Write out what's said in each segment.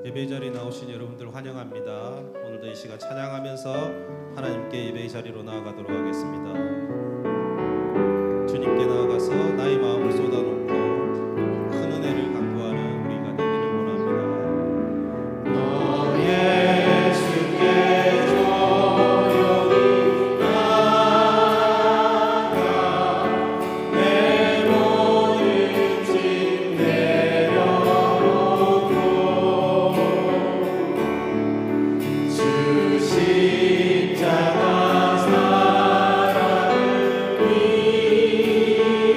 예배 자리에 나오신 여러분들 환영합니다. 오늘도 이 시간 찬양하면서 하나님께 예배 자리로 나아가도록 하겠습니다. 주님께 나아가서 나의 마음을 쏟아놓고 큰 은혜를 강구하는 우리가 되기를 원합니다. 너의 주께 조용히 나아가 내 모든 짐 내려놓고 주 십자가 사랑을 위해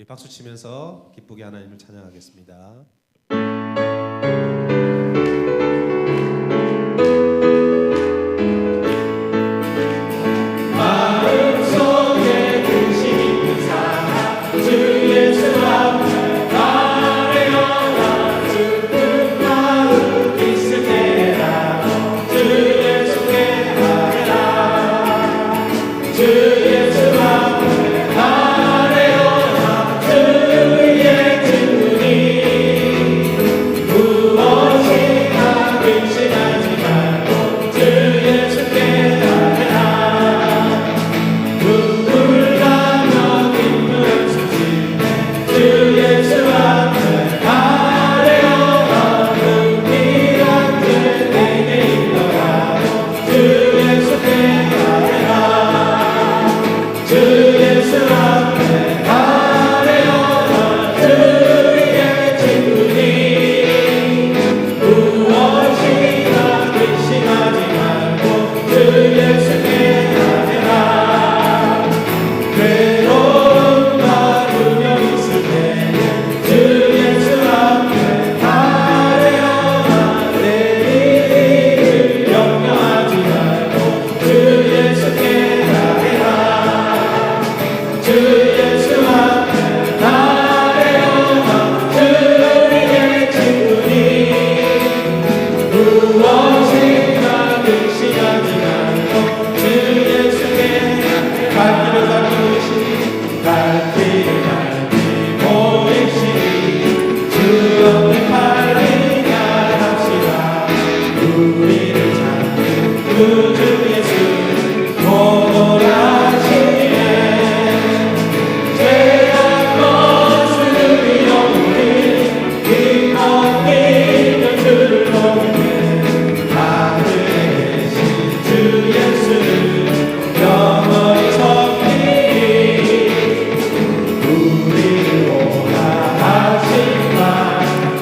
박수 치면서 기쁘게 하나님을 찬양하겠습니다. 마음속에 근심 있는 사람 주 예수 앞에 아뢰어라 죽은 마음 있을 때라 주 예수께 아뢰라 주 예수 앞에 아뢰어라 주의 주님 무엇이나 근심하지 말고 주 예수께 아뢰라 눈물 나며 기쁨 주시네 주 예수 앞에 아뢰어라 눈이 안돼 내게 있더라도 주 예수께 아뢰라 주 예수 앞에 아뢰어라 주의 친구니 무엇이나 근심하지 말고 주 예수께 아뢰라 괴로움과 두려움 있을 때에 주 예수 앞에 아뢰어라 내 일을 염려하지 말고 주 예수께 아뢰라 주 예수 앞에 아뢰어라 주의 친구니 무엇인가 근심하지 말고 주 예수께 갈 길을 가르치시니 갈 길을 가르치시니 주 없는 팔이냐 합시다 우리를 찾는 구주 예수 모노라시네 죄악 거스르리 영혼을 힘없기는 주를 보이네 하늘에 계신 주 예수를 영원히 섬기리 우리를 오라 하신 말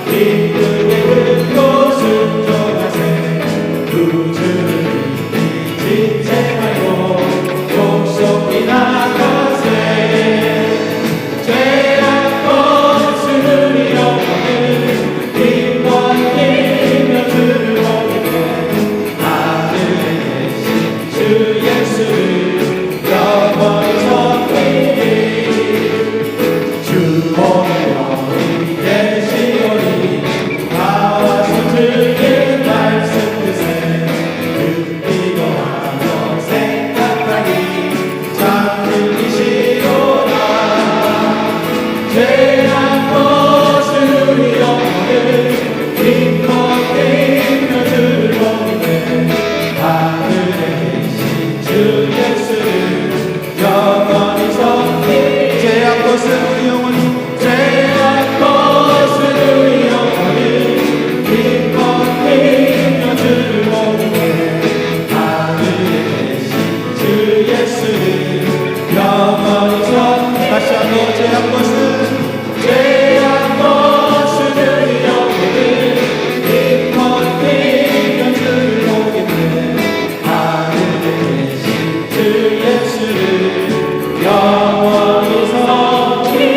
기쁘게 듣고 순종하세 구주를 잊지 말고 속속히 나가세 죄악 거스르리 영혼을 힘벗기며 주를 보이네 하늘에 계신 주 예수를 영원히 섬기리 주 오늘 영원히 계시오니 나와서 주의 말씀 드세 듣기도 하며 생각하니 참 들리시도다 죄악 거스르리 영혼을 힘벗기며 주를 보이네 하늘에 계신 주 예수를 영원히 섬기리 죄악 거스르리 영혼이 죄악 거스르리 영혼을 힘벗기며 주를 보이네 하늘에 계신 주 예수를 영원히 섬기리 다시 한번 죄악 거스르리 영혼을 힘벗기며 주를 보이네 하늘에 계신 주 예수를 영원히 섬기리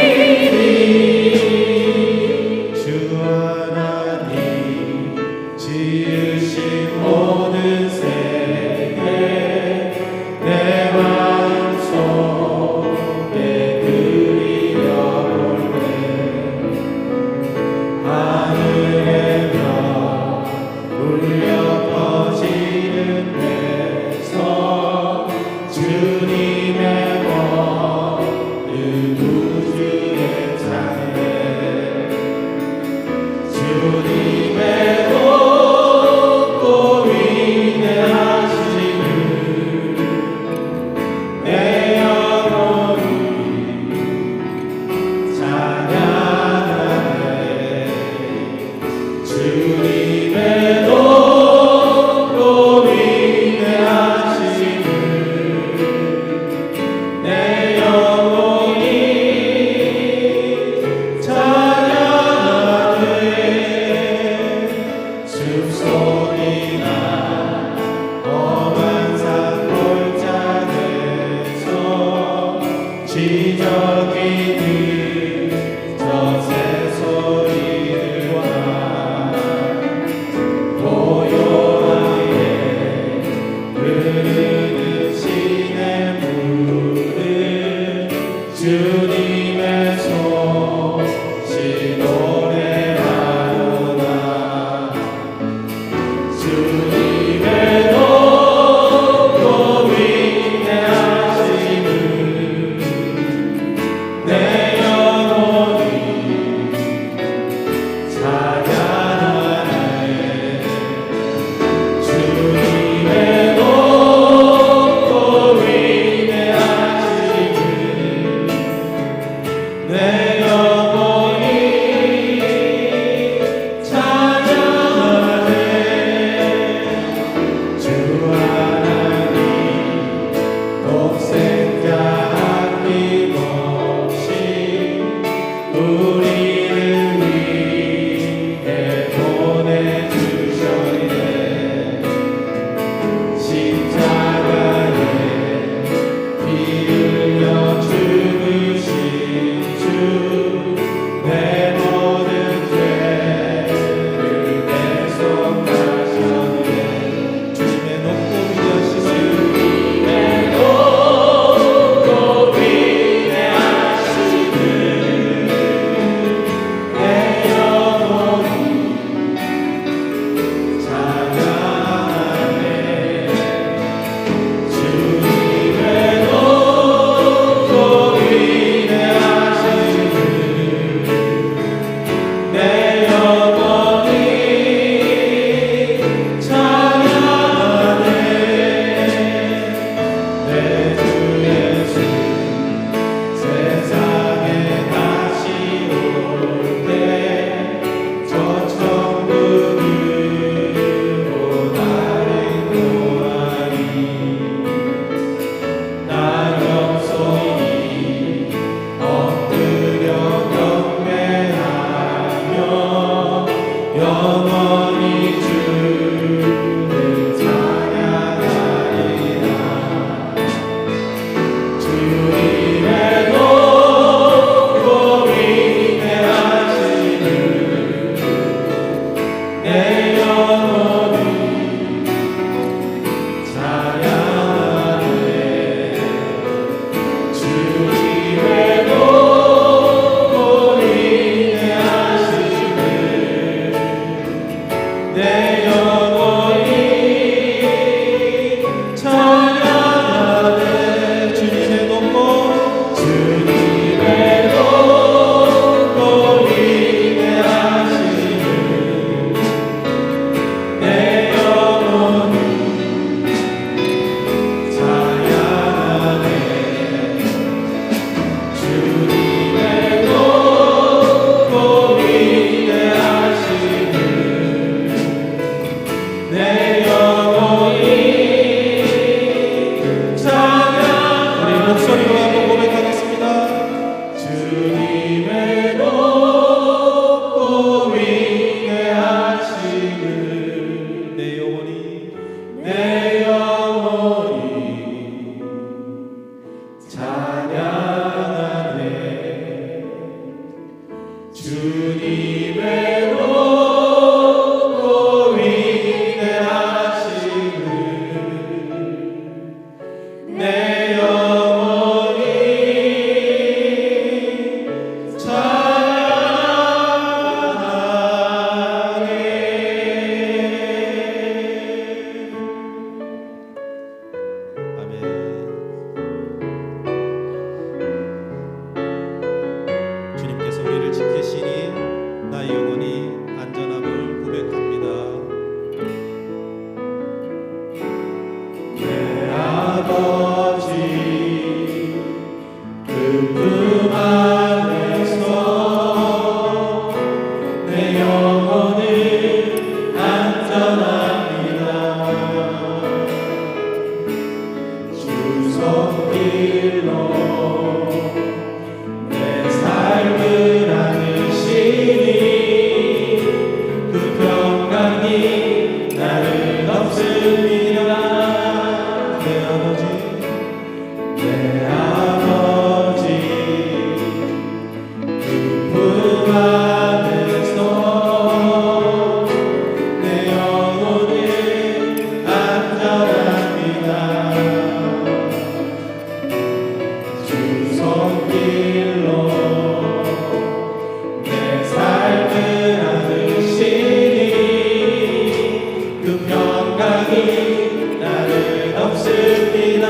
목소리로 한번 고백하겠습니다. 주님의 높고 위대하심을 내 영혼이 내 영혼이 찬양하네. 주님의 높고 위대하심을 내 영혼이 아멘. 주님께서 우리를 지키시니 나의 영혼이 안전함을 고백합니다. 내 아버지 그 품 안에서 내 영혼은 안전합니다. 주 손길로 내 삶을 안으시니 그 평강이 나를 덮습니다. 내 아버지 그 품 안에서 내 영혼은 안전합니다. 주 손길로 내 삶을 안으시니 그 평강이 나를 덮습니다.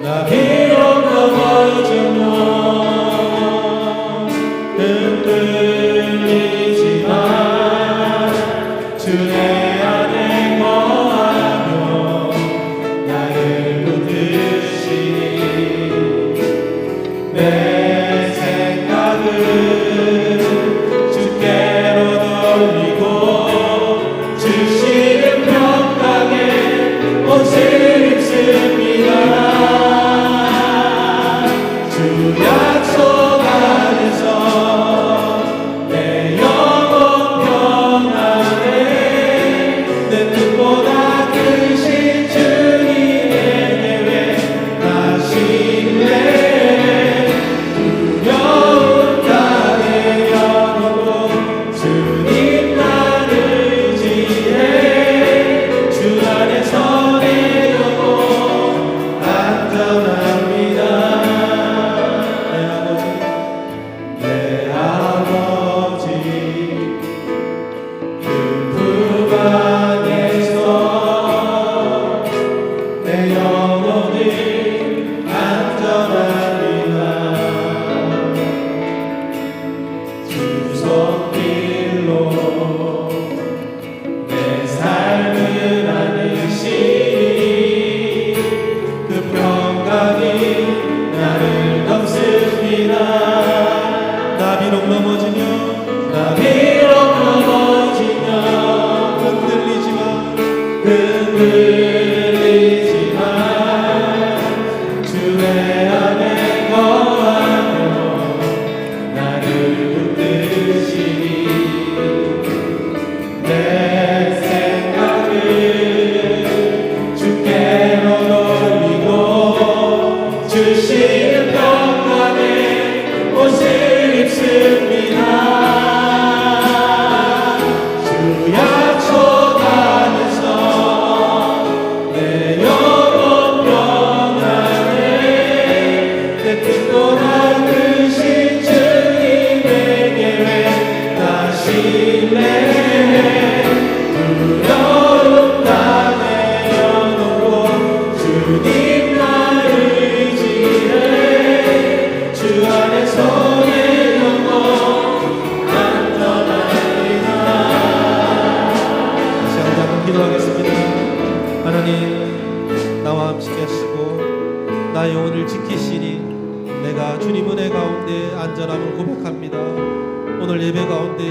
나 비록 넘어져도 흔들리지만 주 내 안에 거하며 나를 붙드시니 내 생각을 주께로 돌리고 주시는 평강에 옷을 입습니다. 주 약속 안에서 내 영혼 평안해. 내 뜻보다 크신 주님의 계획 나 신뢰해. 두려운 나의 영혼도 주님만 의지해. 주 안에서 내 영혼 안전합니다. 내 아버지 그 품 안에서 내 영혼은 안전합니다. 주 손길로 내 삶을 안으시니 그 평강이 나를 덮습니다. 나 비록 넘어지며 흔들리지만 주의 안에 거하며 나를 붙드시니 내 생각을 주께로 돌리고 주시는 평강에 옷을 입습니다. 주 약속 안에서 내 영혼 평안해. 내 뜻보다 크신 주님의 계획 나 신뢰해. 두려움 나의 영혼도 주님만 의지해. 주 안에서 내 영혼 안전합니다. 다시 한번 기도하겠습니다. 하나님, 나와 함께 하시고 나의 영혼을 지키시니 내가 주님 은혜 가운데 안전함을 고백합니다. 오늘 예배 가운데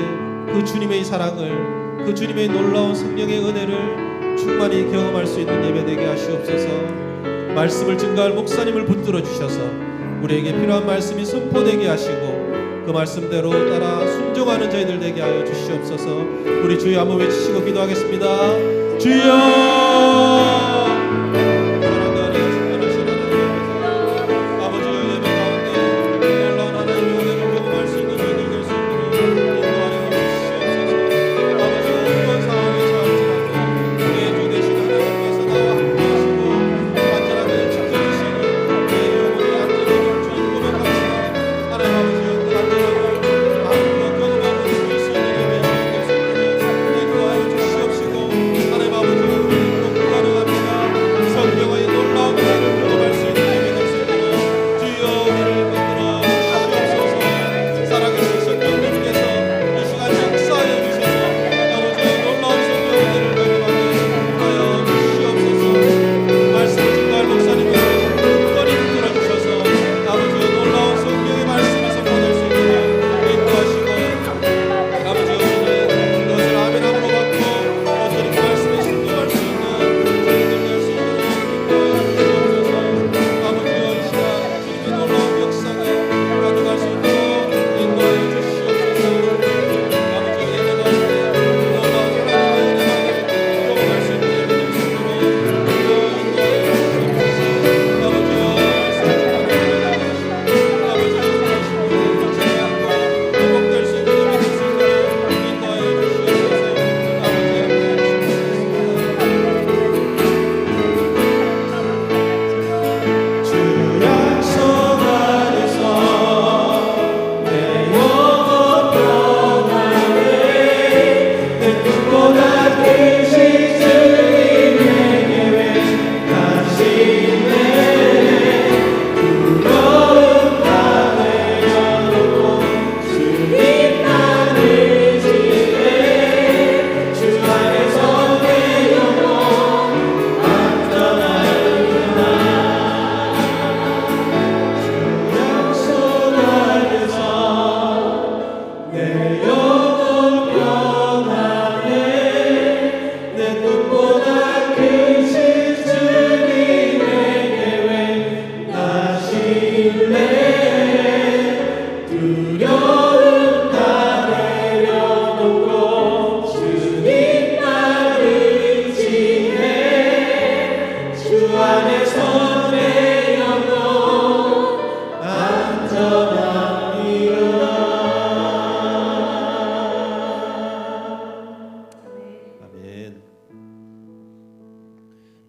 그 주님의 사랑을, 그 주님의 놀라운 성령의 은혜를 충만히 경험할 수 있는 예배 되게 하시옵소서. 말씀을 증거할 목사님을 붙들어 주셔서 우리에게 필요한 말씀이 선포되게 하시고 그 말씀대로 따라 순종하는 저희들 되게 하여 주시옵소서. 우리 주여 한번 외치시고 기도하겠습니다. 주여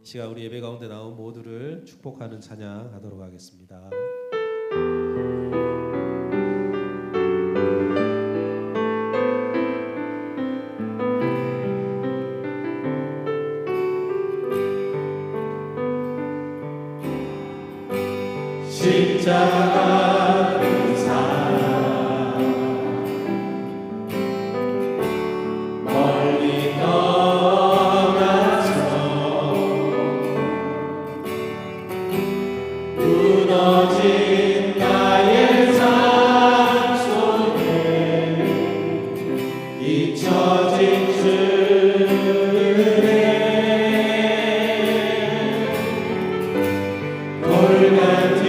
시간 우리 예배 가운데 나온 모두를 축복하는 찬양하도록 하겠습니다. 십자가 그 사랑 멀리 떠나서 무너진 나의 삶 속에 잊혀진 주의 돌 같은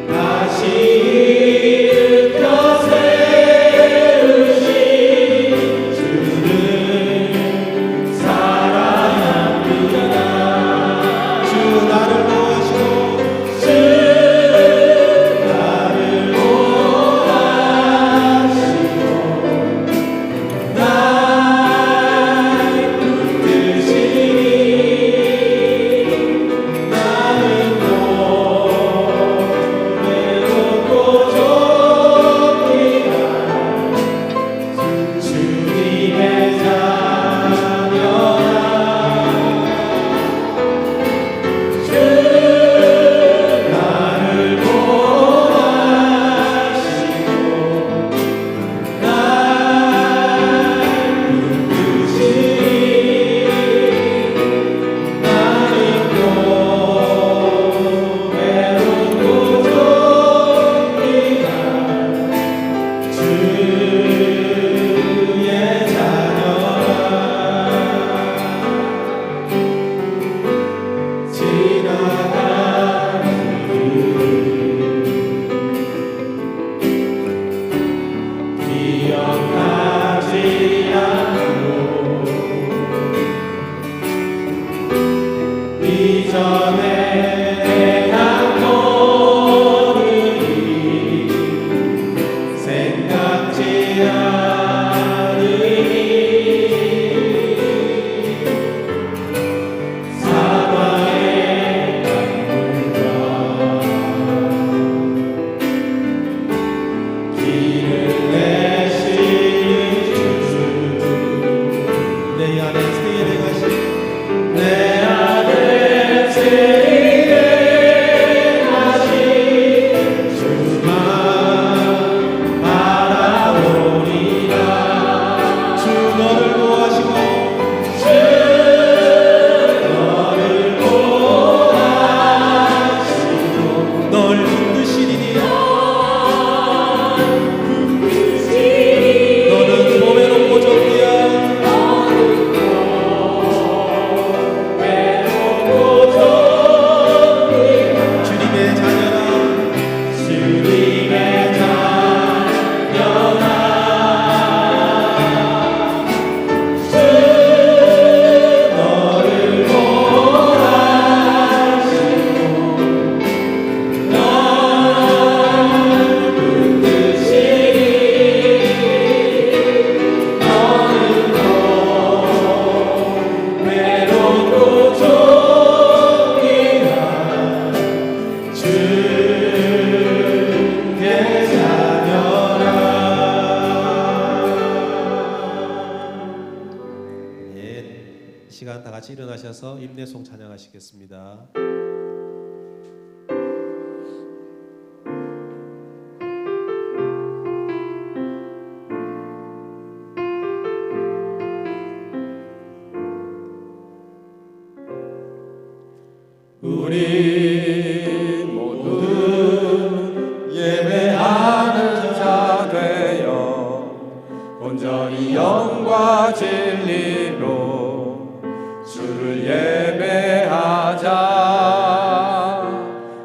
다시 일으켜 시간 다 같이 일어나셔서 임내송 찬양하시겠습니다. 우리 모두 예배하는 자 되어 온전히 영과 진리로 주를 예배하자.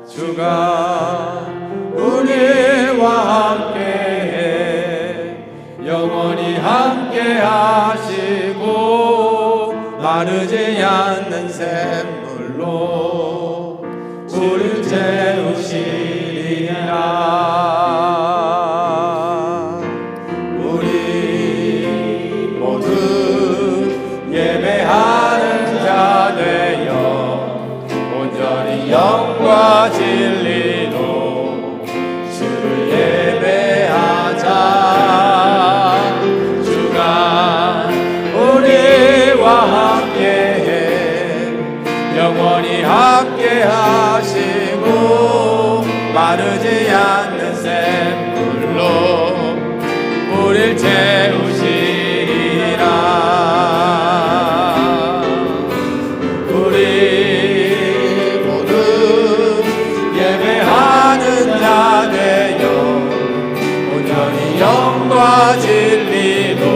주가 우리와 함께해 영원히 함께하시고 마르지 않는 샘물로 우리를 채우시리라. 우리 모두 예배하는 자 되어 온전히 영과 진리로 주를 예배하자. 주가 우리와 함께해 영원히 함께하시고 마르지 않는 샘물로 우릴 채우시리라. 우리 모두 예배하는 자 되어 온전히 영과 진리로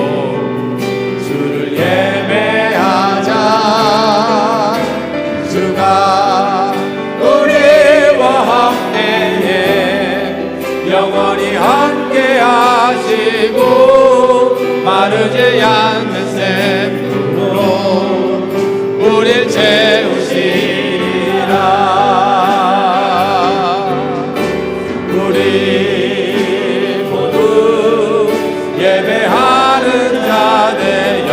주를 예배하자. 주가 우리와 함께해 영원히 함께하시고 마르지 않는 샘물로 우릴 채우시리라. 우리 모두 예배하는 자 되어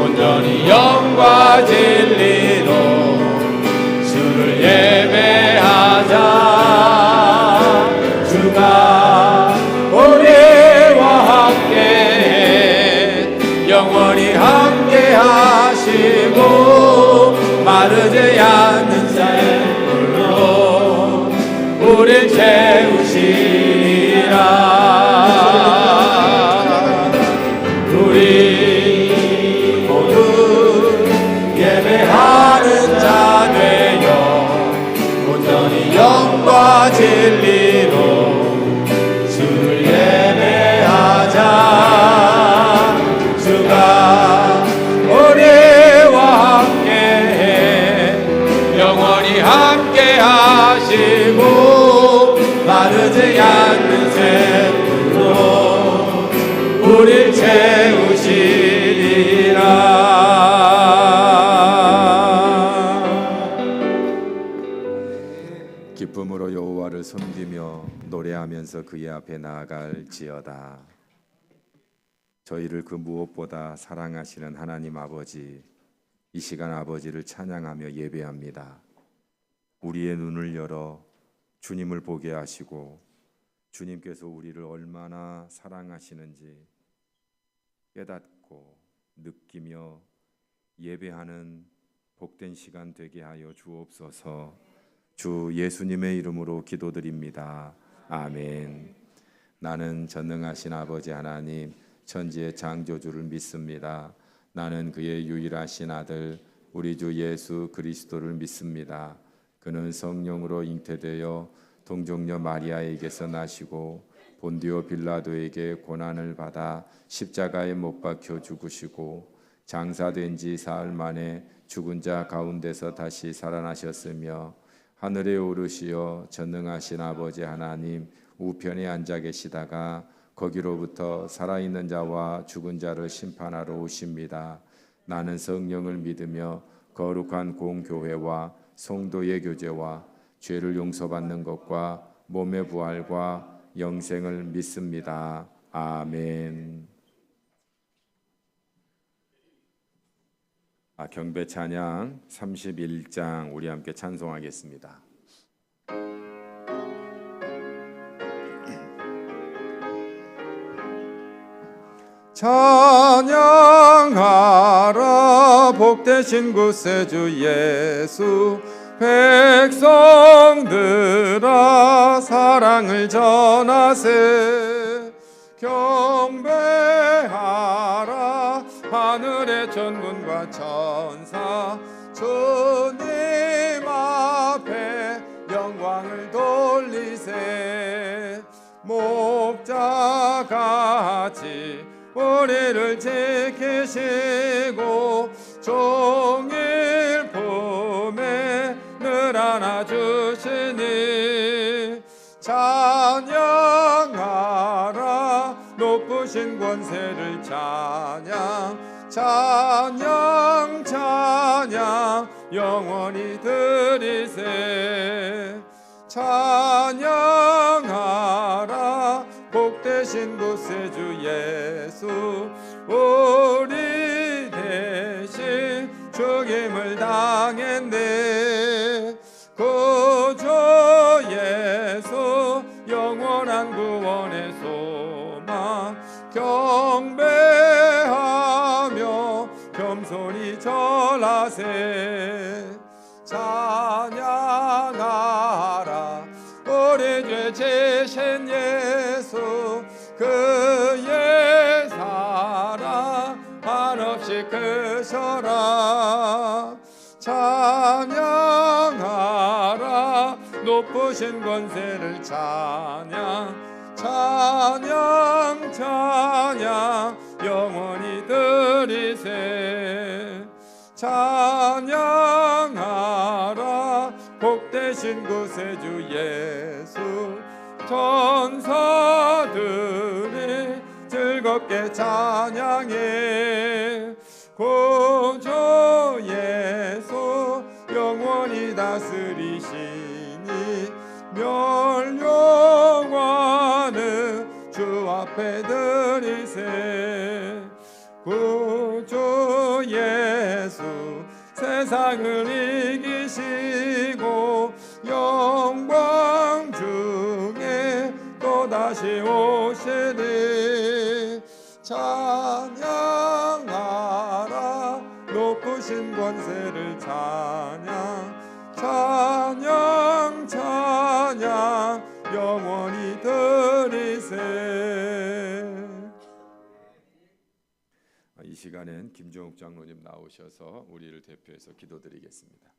온전히 영과 진리로 주를 예배하자. 주가 우리와 함께해 영원히 함께하시고 마르지 않는 샘물로 우릴 채우시리라. 우리 모두 예배하는 자 되어 온전히 영과 진리로 주를 예배하자. 주가 우리와 함께해 영원히 함께하시고 마르지 않는 샘물로 우릴 채우시리라. 기쁨으로 여호와를 섬기며 노래하면서 그의 앞에 나아갈지어다. 저희를 그 무엇보다 사랑하시는 하나님 아버지, 이 시간 아버지를 찬양하며 예배합니다. 우리의 눈을 열어 주님을 보게 하시고 주님께서 우리를 얼마나 사랑하시는지 깨닫고 느끼며 예배하는 복된 시간 되게 하여 주옵소서. 주 예수님의 이름으로 기도드립니다. 아멘. 나는 전능하신 아버지 하나님 천지의 창조주를 믿습니다. 나는 그의 유일하신 아들 우리 주 예수 그리스도를 믿습니다. 그는 성령으로 잉태되어 동정녀 마리아에게서 나시고 본디오 빌라도에게 고난을 받아 십자가에 못 박혀 죽으시고 장사된 지 사흘 만에 죽은 자 가운데서 다시 살아나셨으며 하늘에 오르시어 전능하신 아버지 하나님 우편에 앉아 계시다가 거기로부터 살아있는 자와 죽은 자를 심판하러 오십니다. 나는 성령을 믿으며 거룩한 공교회와 성도의 교제와 죄를 용서받는 것과 몸의 부활과 영생을 믿습니다. 아멘. 경배 찬양 31장 우리 함께 찬송하겠습니다. 찬양하라 복되신 구세주 예수 백성들아 사랑을 전하세 경배하라 하늘의 천군과 천사 주님 앞에 영광을 돌리세 목자같이 우리를 지키시고 종일 품에 늘 안아주시니 찬양하라 높으신 권세를 찬양 찬양 찬양 영원히 드리세 찬양하라 복되신 구세주 예수 우리 대신 죽임을 당했네 구주 예수 영원한 구원의 소망 경배하며 겸손히 절하세 찬양하라 우리 죄 지신 예수 그의 사랑 한없이 크셔라 찬양하라 높으신 권세를 찬양 찬양 찬양 영원히 드리세 찬양하라 복되신 구세주 예수 천사들이 즐겁게 찬양해 구주 예수 영원히 다스리시니 멸령하는 주 앞에 드리세 구주 예수 세상을 이기시고 영광 중에 또다시 오시니 찬양하라 높으신 권세를 찬양 찬양 찬양 영원히 드리세. 이 시간엔 김종욱 장로님 나오셔서 우리를 대표해서 기도드리겠습니다.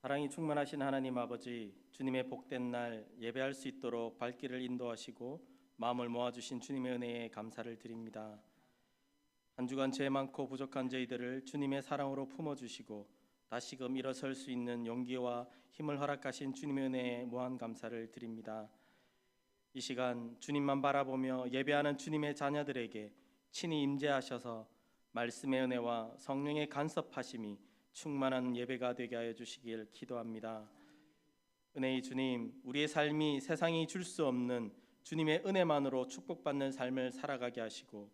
사랑이 충만하신 하나님 아버지, 주님의 복된 날 예배할 수 있도록 발길을 인도하시고 마음을 모아주신 주님의 은혜에 감사를 드립니다. 한 주간 죄 많고 부족한 저희들을 주님의 사랑으로 품어주시고 다시금 일어설 수 있는 용기와 힘을 허락하신 주님의 은혜에 무한 감사를 드립니다. 이 시간 주님만 바라보며 예배하는 주님의 자녀들에게 친히 임재하셔서 말씀의 은혜와 성령의 간섭하심이 충만한 예배가 되게 하여 주시길 기도합니다. 은혜의 주님, 우리의 삶이 세상이 줄 수 없는 주님의 은혜만으로 축복받는 삶을 살아가게 하시고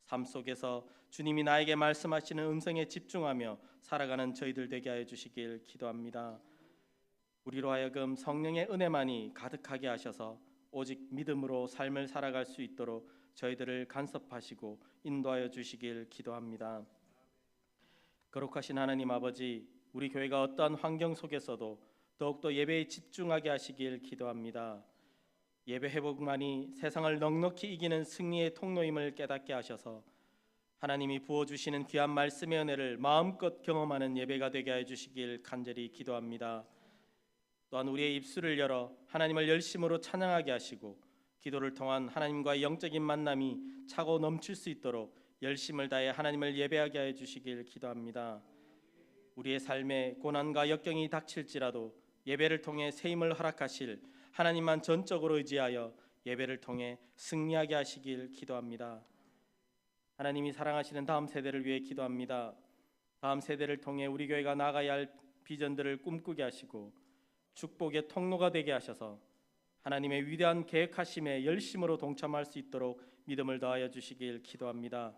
삶 속에서 주님이 나에게 말씀하시는 음성에 집중하며 살아가는 저희들 되게 하여 주시길 기도합니다. 우리로 하여금 성령의 은혜만이 가득하게 하셔서 오직 믿음으로 삶을 살아갈 수 있도록 저희들을 간섭하시고 인도하여 주시길 기도합니다. 거룩하신 하나님 아버지, 우리 교회가 어떠한 환경 속에서도 더욱더 예배에 집중하게 하시길 기도합니다. 예배 회복만이 세상을 넉넉히 이기는 승리의 통로임을 깨닫게 하셔서 하나님이 부어주시는 귀한 말씀의 은혜를 마음껏 경험하는 예배가 되게 해주시길 간절히 기도합니다. 또한 우리의 입술을 열어 하나님을 열심으로 찬양하게 하시고 기도를 통한 하나님과의 영적인 만남이 차고 넘칠 수 있도록 열심을 다해 하나님을 예배하게 해주시길 기도합니다. 우리의 삶에 고난과 역경이 닥칠지라도 예배를 통해 새 힘을 허락하실 하나님만 전적으로 의지하여 예배를 통해 승리하게 하시길 기도합니다. 하나님이 사랑하시는 다음 세대를 위해 기도합니다. 다음 세대를 통해 우리 교회가 나아가야 할 비전들을 꿈꾸게 하시고 축복의 통로가 되게 하셔서 하나님의 위대한 계획하심에 열심으로 동참할 수 있도록 믿음을 더하여 주시길 기도합니다.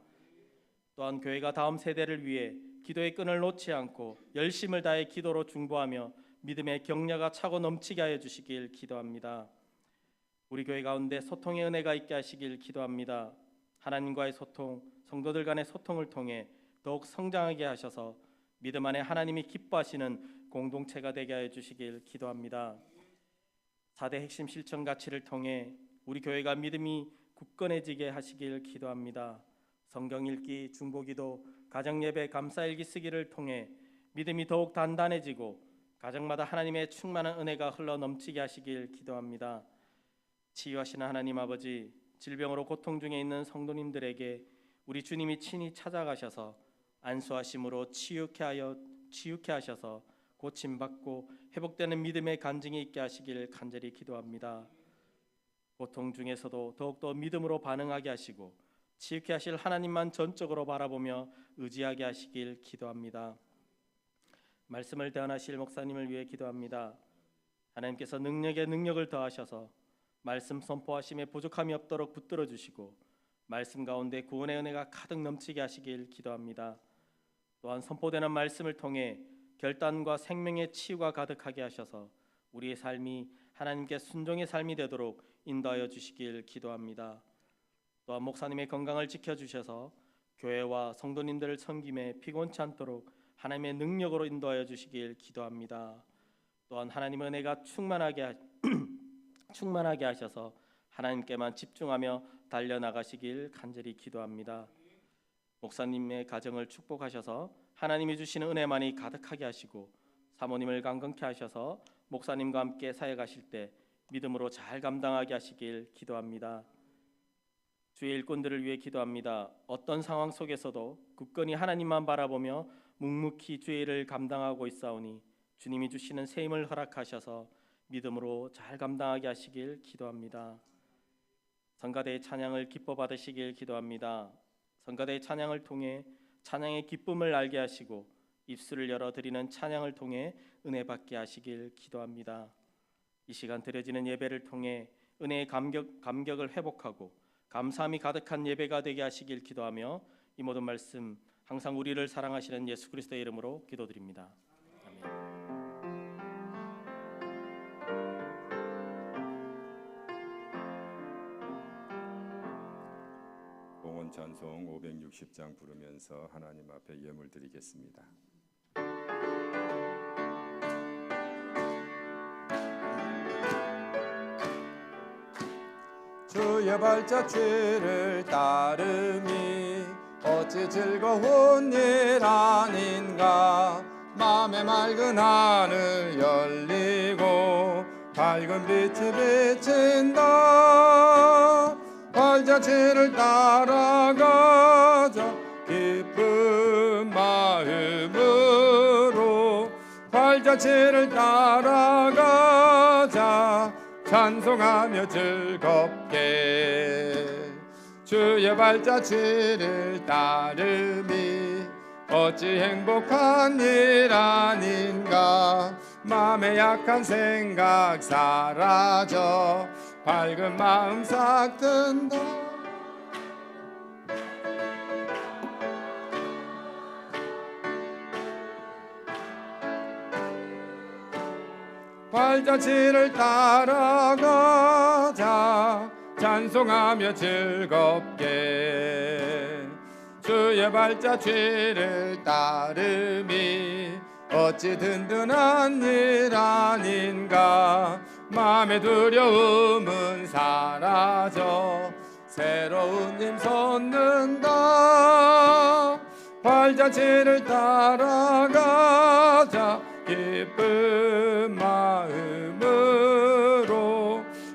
또한 교회가 다음 세대를 위해 기도의 끈을 놓지 않고 열심을 다해 기도로 중보하며 믿음의 격려가 차고 넘치게 하여 주시길 기도합니다. 우리 교회 가운데 소통의 은혜가 있게 하시길 기도합니다. 하나님과의 소통, 성도들 간의 소통을 통해 더욱 성장하게 하셔서 믿음 안에 하나님이 기뻐하시는 공동체가 되게 하여 주시길 기도합니다. 4대 핵심 실천 가치를 통해 우리 교회가 믿음이 굳건해지게 하시길 기도합니다. 성경 읽기, 중보기도, 가정예배, 감사일기 쓰기를 통해 믿음이 더욱 단단해지고 가정마다 하나님의 충만한 은혜가 흘러 넘치게 하시길 기도합니다. 치유하시는 하나님 아버지, 질병으로 고통 중에 있는 성도님들에게 우리 주님이 친히 찾아가셔서 안수하심으로 치유케 하셔서 고침받고 회복되는 믿음의 간증이 있게 하시길 간절히 기도합니다. 고통 중에서도 더욱더 믿음으로 반응하게 하시고 치유케 하실 하나님만 전적으로 바라보며 의지하게 하시길 기도합니다. 말씀을 대언하실 목사님을 위해 기도합니다. 하나님께서 능력에 능력을 더하셔서 말씀 선포하심에 부족함이 없도록 붙들어 주시고 말씀 가운데 구원의 은혜가 가득 넘치게 하시길 기도합니다. 또한 선포되는 말씀을 통해 결단과 생명의 치유가 가득하게 하셔서 우리의 삶이 하나님께 순종의 삶이 되도록 인도하여 주시길 기도합니다. 또한 목사님의 건강을 지켜주셔서 교회와 성도님들을 섬김에 피곤치 않도록 하나님의 능력으로 인도하여 주시길 기도합니다. 또한 하나님의 은혜가 충만하게 하셔서 하나님께만 집중하며 달려나가시길 간절히 기도합니다. 목사님의 가정을 축복하셔서 하나님이 주시는 은혜만이 가득하게 하시고 사모님을 강건케 하셔서 목사님과 함께 사역하실 때 믿음으로 잘 감당하게 하시길 기도합니다. 주의 일꾼들을 위해 기도합니다. 어떤 상황 속에서도 굳건히 하나님만 바라보며 묵묵히 주의 일을 감당하고 있사오니 주님이 주시는 새 힘을 허락하셔서 믿음으로 잘 감당하게 하시길 기도합니다. 성가대의 찬양을 기뻐 받으시길 기도합니다. 성가대의 찬양을 통해 찬양의 기쁨을 알게 하시고 입술을 열어 드리는 찬양을 통해 은혜 받게 하시길 기도합니다. 이 시간 드려지는 예배를 통해 은혜의 감격을 회복하고 감사함이 가득한 예배가 되게 하시길 기도하며 이 모든 말씀 항상 우리를 사랑하시는 예수 그리스도의 이름으로 기도드립니다. 아멘. 봉헌 찬송 560장 부르면서 하나님 앞에 예물 드리겠습니다. 주의 발자취를 따름이 어찌 즐거운 일 아닌가. 맘에 맑은 하늘 열리고 밝은 빛이 비친다. 발자취를 따라가자 기쁜 마음으로. 발자취를 따라가자 찬송하며 즐겁게. 주의 발자취를 따름이 어찌 행복한 일 아닌가. 맘에 약한 생각 사라져 밝은 마음 싹 든다. 발자취를 따라가자 찬송하며 즐겁게. 주의 발자취를 따름이 어찌 든든한 일 아닌가. 마음의 두려움은 사라져 새로운 힘 솟는다. 발자취를 따라가자 기쁜 마음으로.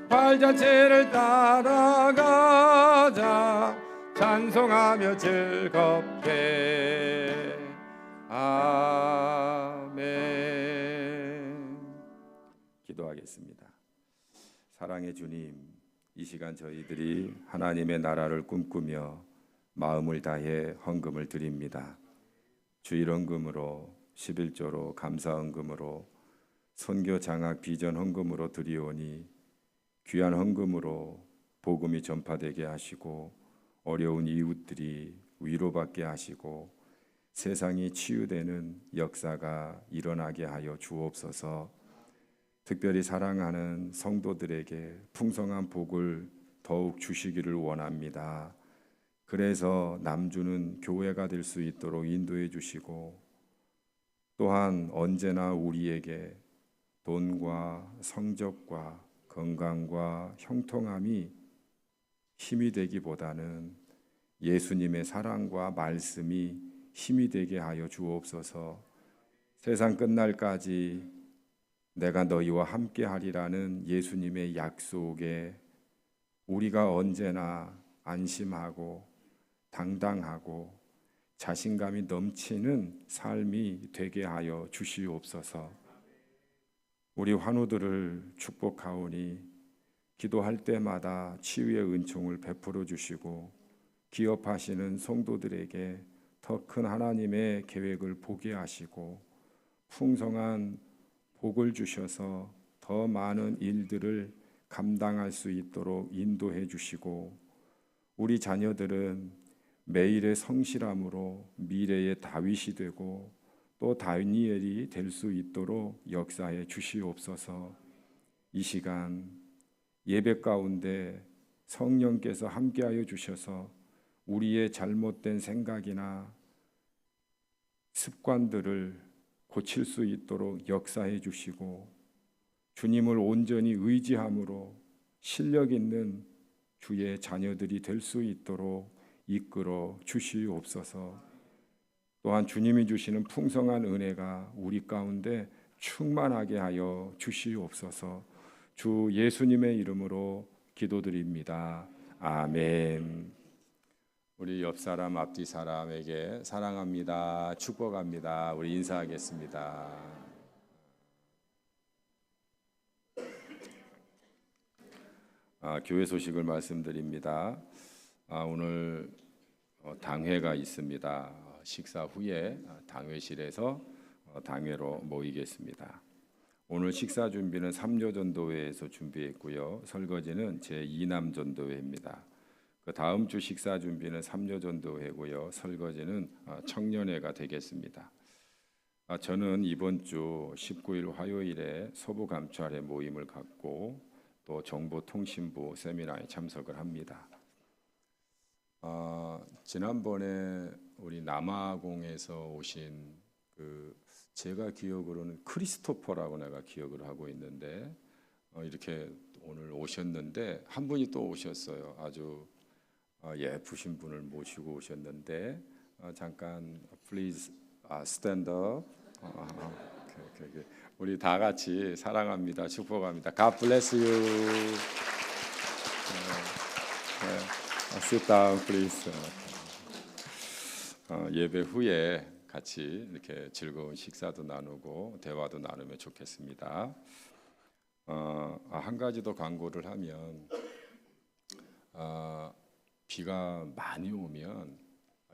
발자취를 따라가자 찬송하며 즐겁게. 아멘. 기도하겠습니다. 사랑의 주님, 이 시간 저희들이 하나님의 나라를 꿈꾸며 마음을 다해 헌금을 드립니다. 주일 헌금으로, 11조로, 감사 헌금으로, 선교 장학 비전 헌금으로 드리오니 귀한 헌금으로 복음이 전파되게 하시고 어려운 이웃들이 위로받게 하시고 세상이 치유되는 역사가 일어나게 하여 주옵소서. 특별히 사랑하는 성도들에게 풍성한 복을 더욱 주시기를 원합니다. 그래서 남주는 교회가 될 수 있도록 인도해 주시고, 또한 언제나 우리에게 돈과 성적과 건강과 형통함이 힘이 되기보다는 예수님의 사랑과 말씀이 힘이 되게 하여 주옵소서. 세상 끝날까지 내가 너희와 함께 하리라는 예수님의 약속에 우리가 언제나 안심하고 당당하고 자신감이 넘치는 삶이 되게 하여 주시옵소서. 우리 환우들을 축복하오니 기도할 때마다 치유의 은총을 베풀어 주시고, 기업하시는 성도들에게 더 큰 하나님의 계획을 보게 하시고 풍성한 복을 주셔서 더 많은 일들을 감당할 수 있도록 인도해 주시고, 우리 자녀들은 매일의 성실함으로 미래의 다윗이 되고 또 다니엘이 될 수 있도록 역사해 주시옵소서. 이 시간 예배 가운데 성령께서 함께하여 주셔서 우리의 잘못된 생각이나 습관들을 고칠 수 있도록 역사해 주시고, 주님을 온전히 의지함으로 실력 있는 주의 자녀들이 될 수 있도록 이끌어 주시옵소서. 또한 주님이 주시는 풍성한 은혜가 우리 가운데 충만하게 하여 주시옵소서. 주 예수님의 이름으로 기도드립니다. 아멘. 우리 옆 사람, 앞뒤 사람에게 사랑합니다, 축복합니다. 우리 인사하겠습니다. 교회 소식을 말씀드립니다. 오늘 당회가 있습니다. 식사 후에 당회실에서 당회로 모이겠습니다. 오늘 식사 준비는 삼료전도회에서 준비했고요. 설거지는 제2남전도회입니다. 그 다음 주 식사 준비는 삼료전도회고요. 설거지는 청년회가 되겠습니다. 저는 이번 주 19일 화요일에 서부감찰회 모임을 갖고 또 정보통신부 세미나에 참석을 합니다. 지난번에 우리 남아공에서 오신 제가 기억으로는 크리스토퍼라고 내가 기억을 하고 있는데 이렇게 오늘 오셨는데 한 분이 또 오셨어요. 아주 예쁘신 분을 모시고 오셨는데 잠깐 please stand up. 우리 다 같이 사랑합니다, 축복합니다. God bless you. Sit down, please. 예배 후에 같이 이렇게 즐거운 식사도 나누고 대화도 나누면 좋겠습니다. 한 가지 더 광고를 하면 비가 많이 오면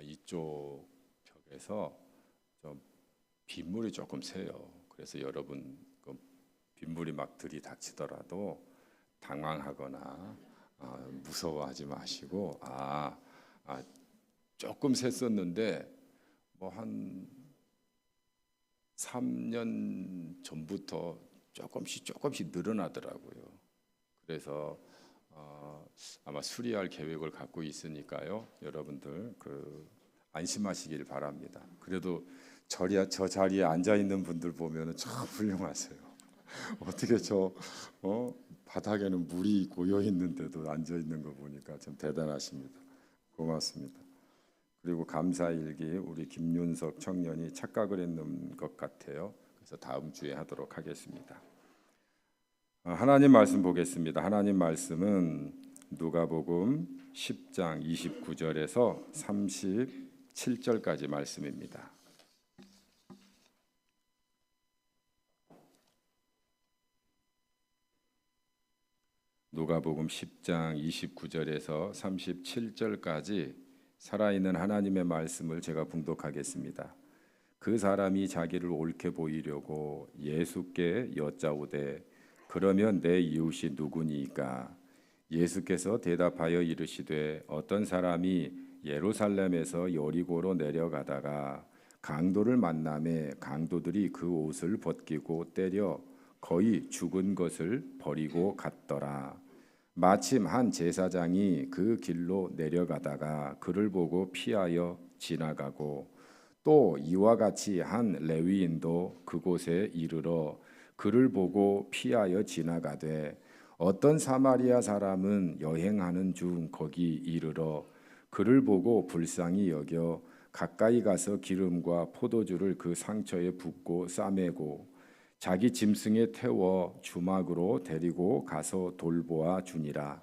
이쪽 벽에서 좀 빗물이 조금 새요. 그래서 여러분 빗물이 막 들이닥치더라도 당황하거나 무서워하지 마시고 조금 샜었는데 뭐 한 3년 전부터 조금씩 늘어나더라고요. 그래서 아마 수리할 계획을 갖고 있으니까요. 여러분들 안심하시길 바랍니다. 그래도 저 자리에 앉아 있는 분들 보면은 참 훌륭하세요. 어떻게 바닥에는 물이 고여 있는데도 앉아 있는 거 보니까 참 대단하십니다. 고맙습니다. 그리고 감사일기 우리 김윤석 청년이 착각을 했는 것 같아요. 그래서 다음 주에 하도록 하겠습니다. 하나님 말씀 보겠습니다. 하나님 말씀은 누가복음 10장 29절에서 37절까지 말씀입니다. 누가복음 10장 29절에서 37절까지 살아있는 하나님의 말씀을 제가 봉독하겠습니다. 그 사람이 자기를 옳게 보이려고 예수께 여짜오되 그러면 내 이웃이 누구니까? 예수께서 대답하여 이르시되 어떤 사람이 예루살렘에서 여리고로 내려가다가 강도를 만나매 강도들이 그 옷을 벗기고 때려 거의 죽은 것을 버리고 갔더라. 마침 한 제사장이 그 길로 내려가다가 그를 보고 피하여 지나가고 또 이와 같이 한 레위인도 그곳에 이르러 그를 보고 피하여 지나가되 어떤 사마리아 사람은 여행하는 중 거기 이르러 그를 보고 불쌍히 여겨 가까이 가서 기름과 포도주를 그 상처에 붓고 싸매고 자기 짐승에 태워 주막으로 데리고 가서 돌보아 주니라.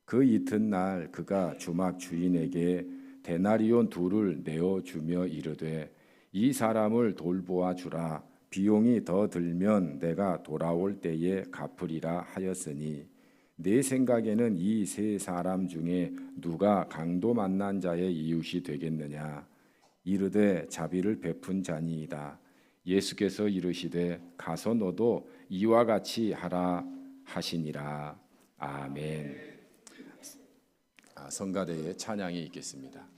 그 이튿날 그가 주막 주인에게 데나리온 2를 내어 주며 이르되 이 사람을 돌보아 주라. 비용이 더 들면 내가 돌아올 때에 갚으리라 하였으니 내 생각에는 이 3사람 중에 누가 강도 만난 자의 이웃이 되겠느냐. 이르되 자비를 베푼 자니이다. 예수께서 이르시되 가서 너도 이와 같이 하라 하시니라. 아멘. 성가대에 찬양이 있겠습니다.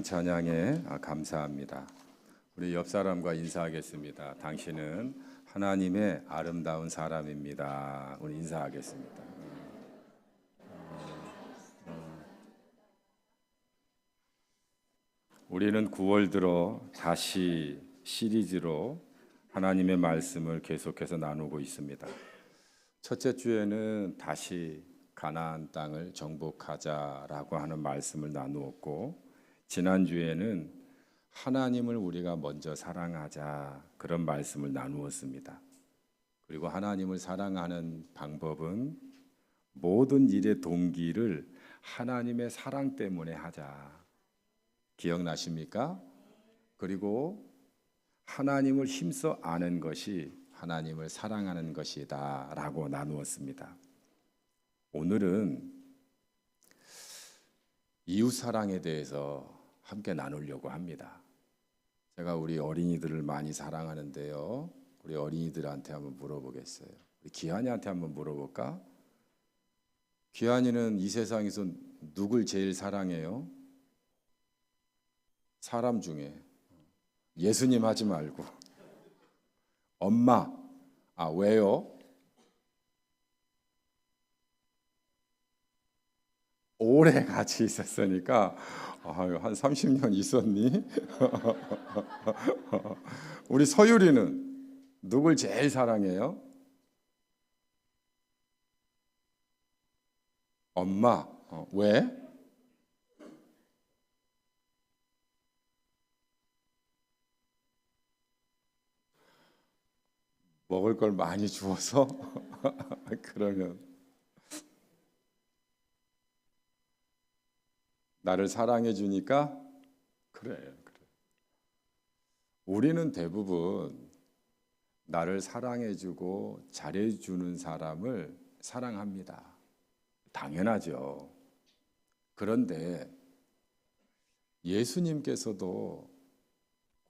귀한 찬양에 감사합니다. 우리 옆 사람과 인사하겠습니다. 당신은 하나님의 아름다운 사람입니다. 우리 인사하겠습니다. 우리는 9월 들어 다시 시리즈로 하나님의 말씀을 계속해서 나누고 있습니다. 첫째 주에는 다시 가나안 땅을 정복하자라고 하는 말씀을 나누었고, 지난 주에는 하나님을 우리가 먼저 사랑하자 그런 말씀을 나누었습니다. 그리고 하나님을 사랑하는 방법은 모든 일의 동기를 하나님의 사랑 때문에 하자. 기억나십니까? 그리고 하나님을 힘써 아는 것이 하나님을 사랑하는 것이다 라고 나누었습니다. 오늘은 이웃사랑에 대해서 함께 나누려고 합니다. 제가 우리 어린이들을 많이 사랑하는데요, 우리 어린이들한테 한번 물어보겠어요. 우리 기한이한테 한번 물어볼까? 기한이는 이 세상에서 누굴 제일 사랑해요? 사람 중에. 예수님 하지 말고 엄마. 왜요? 오래 같이 있었으니까 한 30년 있었니? 우리 서유리는 누굴 제일 사랑해요? 엄마. 왜? 먹을 걸 많이 주어서? 그러면 나를 사랑해 주니까? 그래. 우리는 대부분 나를 사랑해 주고 잘해 주는 사람을 사랑합니다. 당연하죠. 그런데 예수님께서도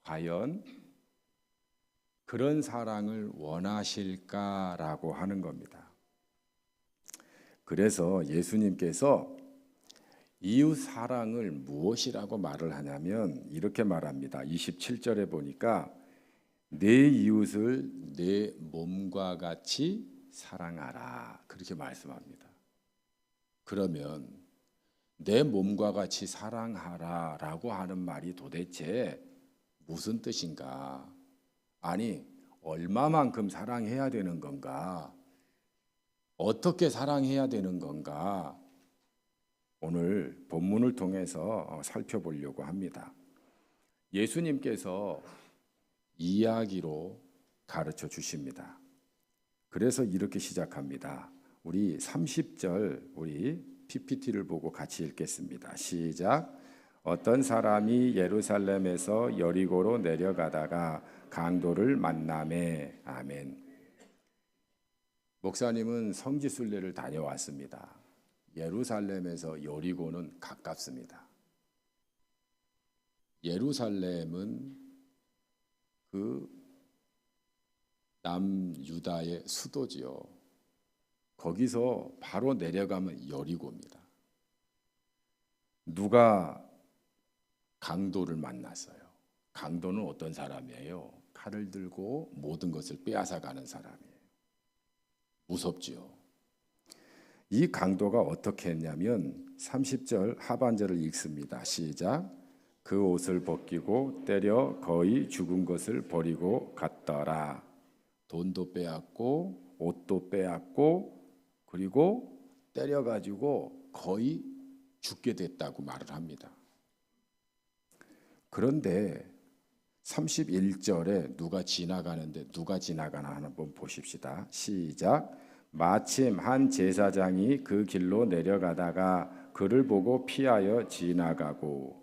과연 그런 사랑을 원하실까라고 하는 겁니다. 그래서 예수님께서 이웃 사랑을 무엇이라고 말을 하냐면 이렇게 말합니다. 27절에 보니까 내 이웃을 내 몸과 같이 사랑하라 그렇게 말씀합니다. 그러면 내 몸과 같이 사랑하라라고 하는 말이 도대체 무슨 뜻인가? 아니, 얼마만큼 사랑해야 되는 건가? 어떻게 사랑해야 되는 건가? 오늘 본문을 통해서 살펴보려고 합니다. 예수님께서 이야기로 가르쳐 주십니다. 그래서 이렇게 시작합니다. 우리 30절 우리 PPT를 보고 같이 읽겠습니다. 시작. 어떤 사람이 예루살렘에서 여리고로 내려가다가 강도를 만나매. 아멘. 목사님은 성지순례를 다녀왔습니다. 예루살렘에서 여리고는 가깝습니다. 예루살렘은 그 남유다의 수도지요. 거기서 바로 내려가면 여리고입니다. 누가 강도를 만났어요. 강도는 어떤 사람이에요? 칼을 들고 모든 것을 빼앗아가는 사람이에요. 무섭지요. 이 강도가 어떻게 했냐면 30절 하반절을 읽습니다. 시작. 그 옷을 벗기고 때려 거의 죽은 것을 버리고 갔더라. 돈도 빼앗고 옷도 빼앗고 그리고 때려가지고 거의 죽게 됐다고 말을 합니다. 그런데 31절에 누가 지나가는데 누가 지나가나 한번 보십시다. 시작. 마침 한 제사장이 그 길로 내려가다가 그를 보고 피하여 지나가고.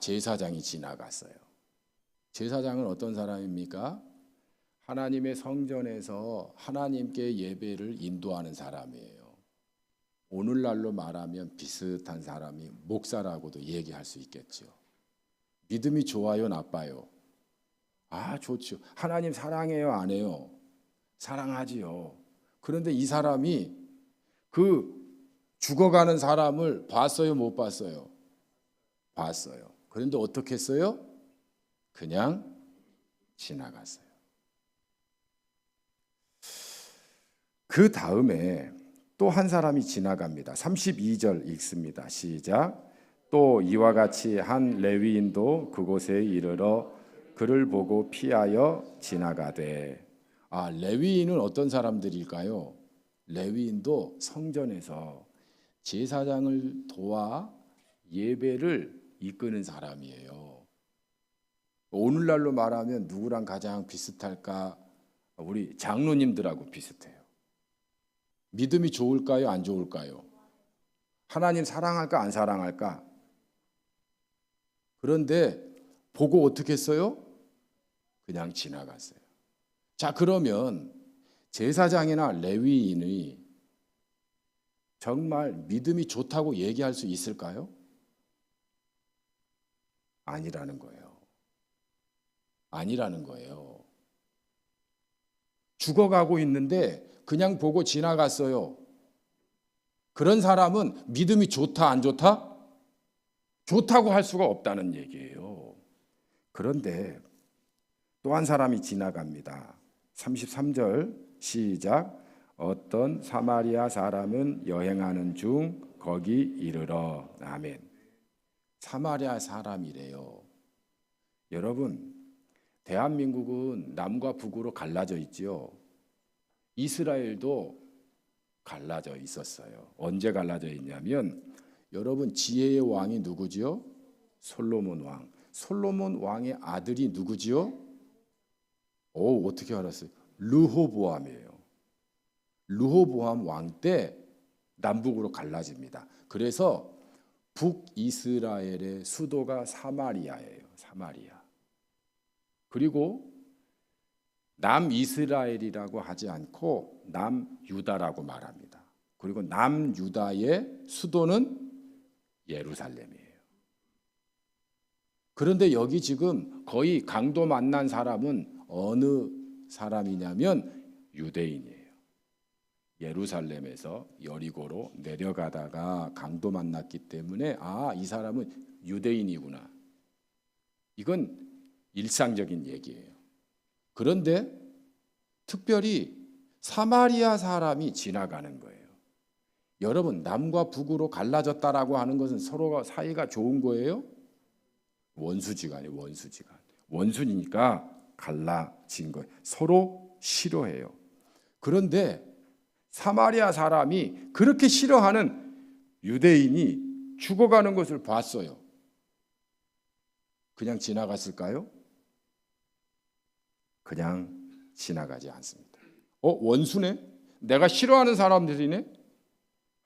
제사장이 지나갔어요. 제사장은 어떤 사람입니까? 하나님의 성전에서 하나님께 예배를 인도하는 사람이에요. 오늘날로 말하면 비슷한 사람이 목사라고도 얘기할 수 있겠죠. 믿음이 좋아요, 나빠요? 좋죠. 하나님 사랑해요, 안 해요? 사랑하지요. 그런데 이 사람이 그 죽어가는 사람을 봤어요, 못 봤어요? 봤어요. 그런데 어떻게 했어요? 그냥 지나갔어요. 그 다음에 또 한 사람이 지나갑니다. 32절 읽습니다. 시작. 또 이와 같이 한 레위인도 그곳에 이르러 그를 보고 피하여 지나가되. 레위인은 어떤 사람들일까요? 레위인도 성전에서 제사장을 도와 예배를 이끄는 사람이에요. 오늘날로 말하면 누구랑 가장 비슷할까? 우리 장로님들하고 비슷해요. 믿음이 좋을까요? 안 좋을까요? 하나님 사랑할까? 안 사랑할까? 그런데 보고 어떻게 했어요? 그냥 지나갔어요. 자, 그러면 제사장이나 레위인이 정말 믿음이 좋다고 얘기할 수 있을까요? 아니라는 거예요. 아니라는 거예요. 죽어가고 있는데 그냥 보고 지나갔어요. 그런 사람은 믿음이 좋다, 안 좋다? 좋다고 할 수가 없다는 얘기예요. 그런데 또 한 사람이 지나갑니다. 33절 시작. 어떤 사마리아 사람은 여행하는 중 거기 이르러. 아멘. 사마리아 사람이래요. 여러분, 대한민국은 남과 북으로 갈라져 있지요. 이스라엘도 갈라져 있었어요. 언제 갈라져 있냐면, 여러분, 지혜의 왕이 누구지요? 솔로몬 왕. 솔로몬 왕의 아들이 누구지요? 어떻게 알았어요? 르호보암이에요. 르호보암 왕 때 남북으로 갈라집니다. 그래서 북이스라엘의 수도가 사마리아예요. 사마리아. 그리고 남이스라엘이라고 하지 않고 남유다라고 말합니다. 그리고 남유다의 수도는 예루살렘이에요. 그런데 여기 지금 거의 강도 만난 사람은 어느 사람이냐면 유대인이에요. 예루살렘에서 여리고로 내려가다가 강도 만났기 때문에 이 사람은 유대인이구나. 이건 일상적인 얘기예요. 그런데 특별히 사마리아 사람이 지나가는 거예요. 여러분, 남과 북으로 갈라졌다라고 하는 것은 서로가 사이가 좋은 거예요? 원수지간이에요. 원수지간. 원수니까 갈라진 거예요. 서로 싫어해요. 그런데 사마리아 사람이 그렇게 싫어하는 유대인이 죽어가는 것을 봤어요. 그냥 지나갔을까요? 그냥 지나가지 않습니다. 원수네? 내가 싫어하는 사람들이네?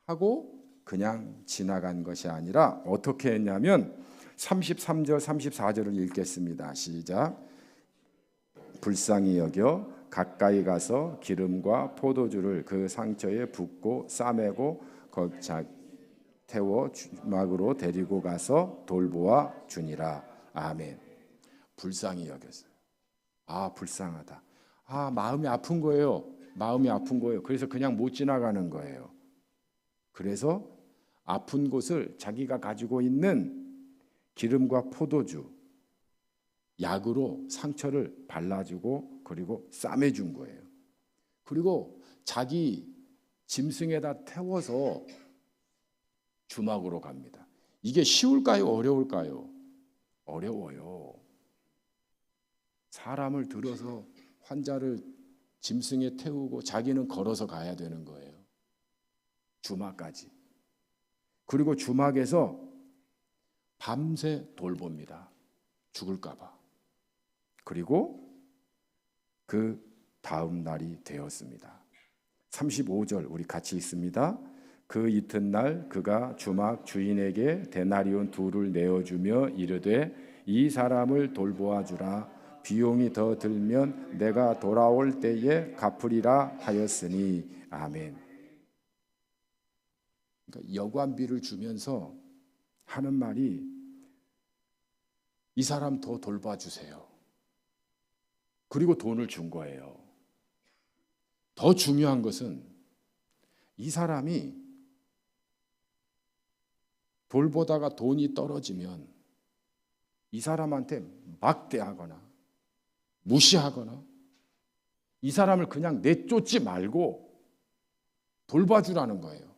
하고 그냥 지나간 것이 아니라 어떻게 했냐면 33절 34절을 읽겠습니다. 시작. 불쌍히 여겨 가까이 가서 기름과 포도주를 그 상처에 붓고 싸매고 태워 주막으로 데리고 가서 돌보아 주니라. 아멘. 불쌍히 여겼어요. 불쌍하다. 마음이 아픈 거예요. 마음이 아픈 거예요. 그래서 그냥 못 지나가는 거예요. 그래서 아픈 곳을 자기가 가지고 있는 기름과 포도주, 약으로 상처를 발라주고 그리고 싸매준 거예요. 그리고 자기 짐승에다 태워서 주막으로 갑니다. 이게 쉬울까요? 어려울까요? 어려워요. 사람을 들어서 환자를 짐승에 태우고 자기는 걸어서 가야 되는 거예요. 주막까지. 그리고 주막에서 밤새 돌봅니다. 죽을까 봐. 그리고 그 다음 날이 되었습니다. 35절 우리 같이 읽습니다. 그 이튿날 그가 주막 주인에게 데나리온 2를 내어주며 이르되 이 사람을 돌보아 주라. 비용이 더 들면 내가 돌아올 때에 갚으리라 하였으니. 아멘. 그러니까 여관비를 주면서 하는 말이 이 사람 더 돌봐주세요. 그리고 돈을 준 거예요. 더 중요한 것은 이 사람이 돌보다가 돈이 떨어지면 이 사람한테 막대하거나 무시하거나 이 사람을 그냥 내쫓지 말고 돌봐주라는 거예요.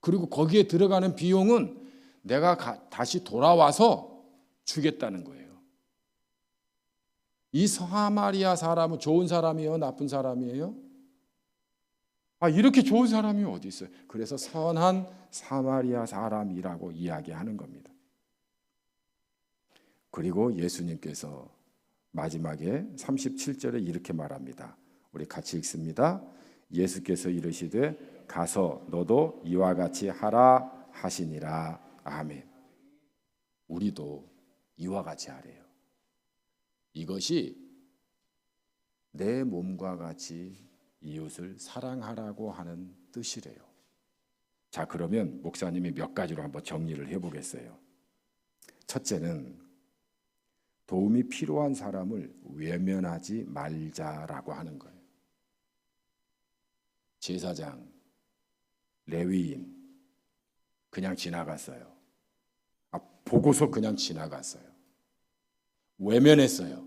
그리고 거기에 들어가는 비용은 내가 다시 돌아와서 주겠다는 거예요. 이 사마리아 사람은 좋은 사람이에요? 나쁜 사람이에요? 이렇게 좋은 사람이 어디 있어요? 그래서 선한 사마리아 사람이라고 이야기하는 겁니다. 그리고 예수님께서 마지막에 37절에 이렇게 말합니다. 우리 같이 읽습니다. 예수께서 이르시되 가서 너도 이와 같이 하라 하시니라. 아멘. 우리도 이와 같이 하래요. 이것이 내 몸과 같이 이웃을 사랑하라고 하는 뜻이래요. 자, 그러면 목사님이 몇 가지로 한번 정리를 해보겠어요. 첫째는 도움이 필요한 사람을 외면하지 말자라고 하는 거예요. 제사장, 레위인 그냥 지나갔어요. 보고서 그냥 지나갔어요. 외면했어요.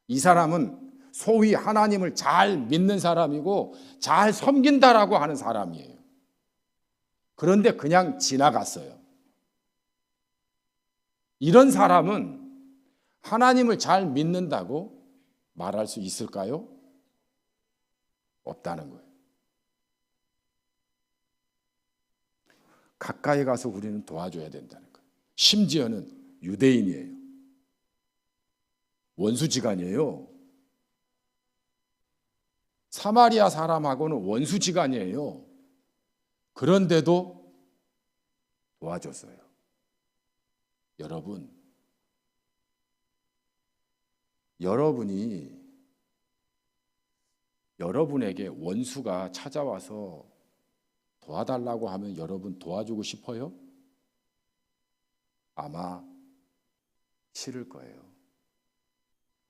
이 사람은 소위 하나님을 잘 믿는 사람이고 잘 섬긴다라고 하는 사람이에요. 그런데 그냥 지나갔어요. 이런 사람은 하나님을 잘 믿는다고 말할 수 있을까요? 없다는 거예요. 가까이 가서 우리는 도와줘야 된다는 거예요. 심지어는 유대인이에요. 원수지간이에요. 사마리아 사람하고는 원수지간이에요. 그런데도 도와줬어요. 여러분에게 원수가 찾아와서 도와달라고 하면 여러분 도와주고 싶어요? 아마 싫을 거예요.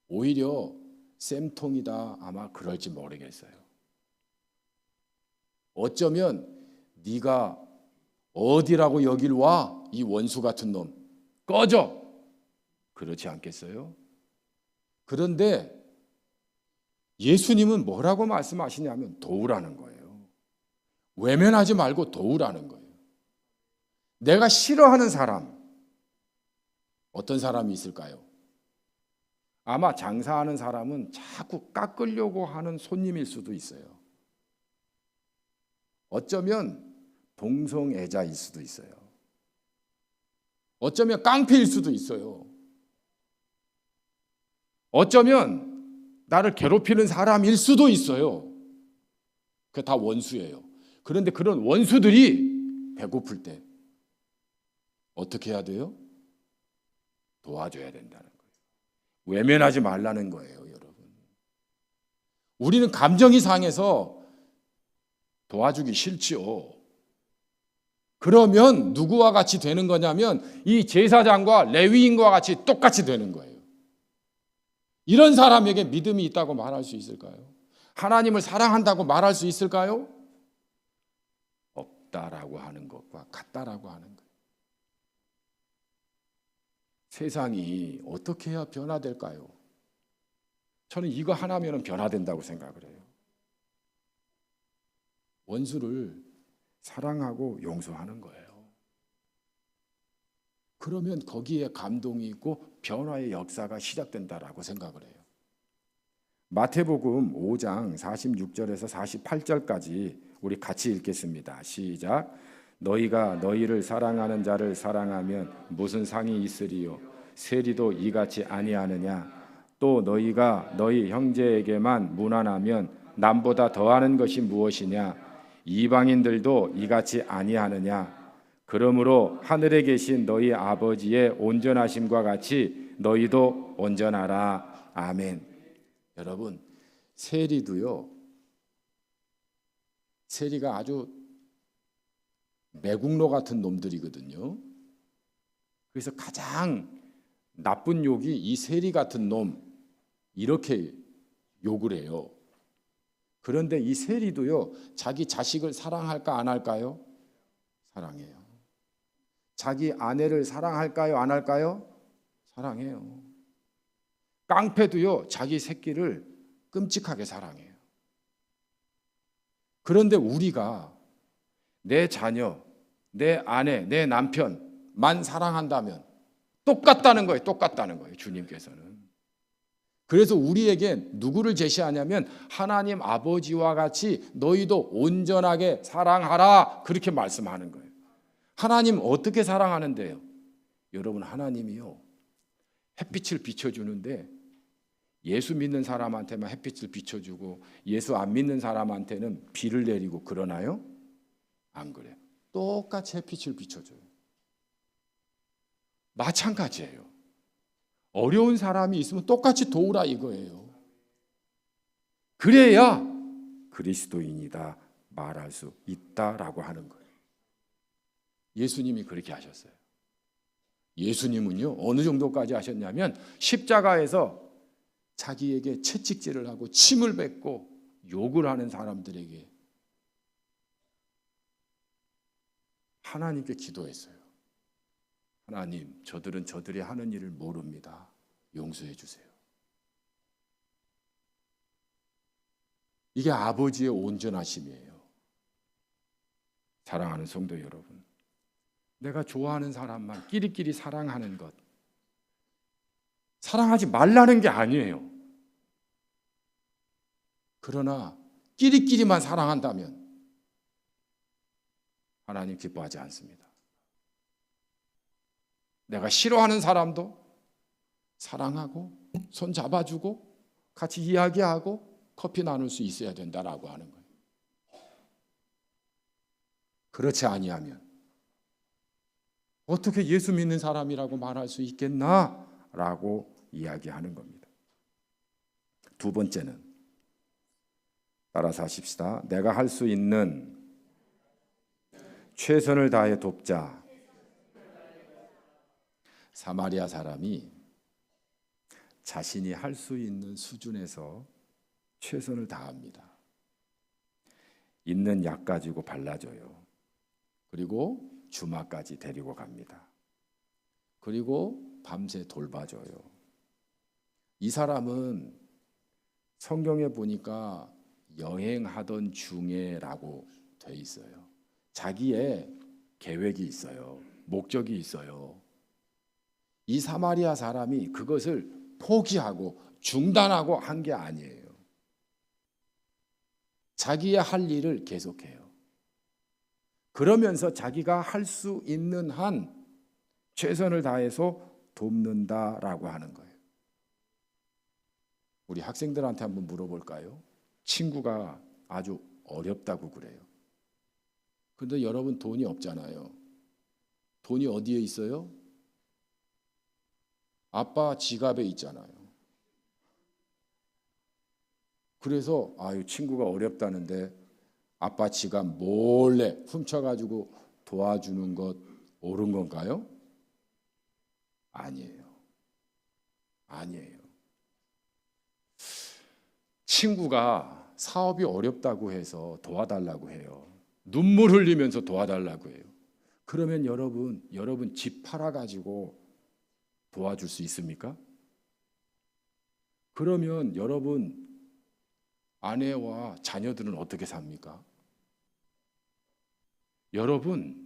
오히려 쌤통이다 아마 그럴지 모르겠어요. 어쩌면 네가 어디라고 여길 와? 이 원수 같은 놈 꺼져! 그렇지 않겠어요? 그런데 예수님은 뭐라고 말씀하시냐면 도우라는 거예요. 외면하지 말고 도우라는 거예요. 내가 싫어하는 사람 어떤 사람이 있을까요? 아마 장사하는 사람은 자꾸 깎으려고 하는 손님일 수도 있어요. 어쩌면 동성애자일 수도 있어요. 어쩌면 깡패일 수도 있어요. 어쩌면 나를 괴롭히는 사람일 수도 있어요. 그게 다 원수예요. 그런데 그런 원수들이 배고플 때 어떻게 해야 돼요? 도와줘야 된다는 거예요. 외면하지 말라는 거예요, 여러분. 우리는 감정이 상해서 도와주기 싫지요. 그러면 누구와 같이 되는 거냐면 이 제사장과 레위인과 같이 똑같이 되는 거예요. 이런 사람에게 믿음이 있다고 말할 수 있을까요? 하나님을 사랑한다고 말할 수 있을까요? 없다라고 하는 것과 같다라고 하는 거예요. 세상이 어떻게 해야 변화될까요? 저는 이거 하나면 변화된다고 생각을 해요. 원수를 사랑하고 용서하는 거예요. 그러면 거기에 감동이 있고 변화의 역사가 시작된다라고 생각을 해요. 마태복음 5장 46절에서 48절까지 우리 같이 읽겠습니다. 시작. 너희가 너희를 사랑하는 자를 사랑하면 무슨 상이 있으리요? 세리도 이같이 아니하느냐? 또 너희가 너희 형제에게만 무난하면 남보다 더하는 것이 무엇이냐? 이방인들도 이같이 아니하느냐? 그러므로 하늘에 계신 너희 아버지의 온전하심과 같이 너희도 온전하라. 아멘. 여러분, 세리도요. 세리가 아주 매국노 같은 놈들이거든요. 그래서 가장 나쁜 욕이 이 세리 같은 놈 이렇게 욕을 해요. 그런데 이 세리도요. 자기 자식을 사랑할까 안 할까요? 사랑해요. 자기 아내를 사랑할까요? 안 할까요? 사랑해요. 깡패도요, 자기 새끼를 끔찍하게 사랑해요. 그런데 우리가 내 자녀, 내 아내, 내 남편만 사랑한다면 똑같다는 거예요. 똑같다는 거예요. 주님께서는. 그래서 우리에게 누구를 제시하냐면 하나님 아버지와 같이 너희도 온전하게 사랑하라, 그렇게 말씀하는 거예요. 하나님 어떻게 사랑하는데요? 여러분, 하나님이요, 햇빛을 비춰주는데 예수 믿는 사람한테만 햇빛을 비춰주고 예수 안 믿는 사람한테는 비를 내리고 그러나요? 안 그래요. 똑같이 햇빛을 비춰줘요. 마찬가지예요. 어려운 사람이 있으면 똑같이 도우라 이거예요. 그래야 그리스도인이다 말할 수 있다라고 하는 거예요. 예수님이 그렇게 하셨어요. 예수님은요, 어느 정도까지 하셨냐면 십자가에서 자기에게 채찍질을 하고 침을 뱉고 욕을 하는 사람들에게 하나님께 기도했어요. 하나님, 저들은 저들이 하는 일을 모릅니다. 용서해 주세요. 이게 아버지의 온전하심이에요. 사랑하는 성도 여러분, 내가 좋아하는 사람만 끼리끼리 사랑하는 것, 사랑하지 말라는 게 아니에요. 그러나 끼리끼리만 사랑한다면 하나님 기뻐하지 않습니다. 내가 싫어하는 사람도 사랑하고 손 잡아주고 같이 이야기하고 커피 나눌 수 있어야 된다라고 하는 거예요. 그렇지 아니하면 어떻게 예수 믿는 사람이라고 말할 수 있겠나라고 이야기하는 겁니다. 두 번째는 따라서 하십시다. 내가 할 수 있는 최선을 다해 돕자. 사마리아 사람이 자신이 할 수 있는 수준에서 최선을 다합니다. 있는 약 가지고 발라줘요. 그리고 주마까지 데리고 갑니다. 그리고 밤새 돌봐줘요. 이 사람은 성경에 보니까 여행하던 중에라고 돼 있어요. 자기의 계획이 있어요. 목적이 있어요. 이 사마리아 사람이 그것을 포기하고 중단하고 한 게 아니에요. 자기의 할 일을 계속해요. 그러면서 자기가 할 수 있는 한 최선을 다해서 돕는다라고 하는 거예요. 우리 학생들한테 한번 물어볼까요? 친구가 아주 어렵다고 그래요. 그런데 여러분 돈이 없잖아요. 돈이 어디에 있어요? 아빠 지갑에 있잖아요. 그래서 친구가 어렵다는데 아빠 지갑 몰래 훔쳐가지고 도와주는 것 옳은 건가요? 아니에요. 아니에요. 친구가 사업이 어렵다고 해서 도와달라고 해요. 눈물 흘리면서 도와달라고 해요. 그러면 여러분 집 팔아가지고 도와줄 수 있습니까? 그러면 여러분 아내와 자녀들은 어떻게 삽니까? 여러분,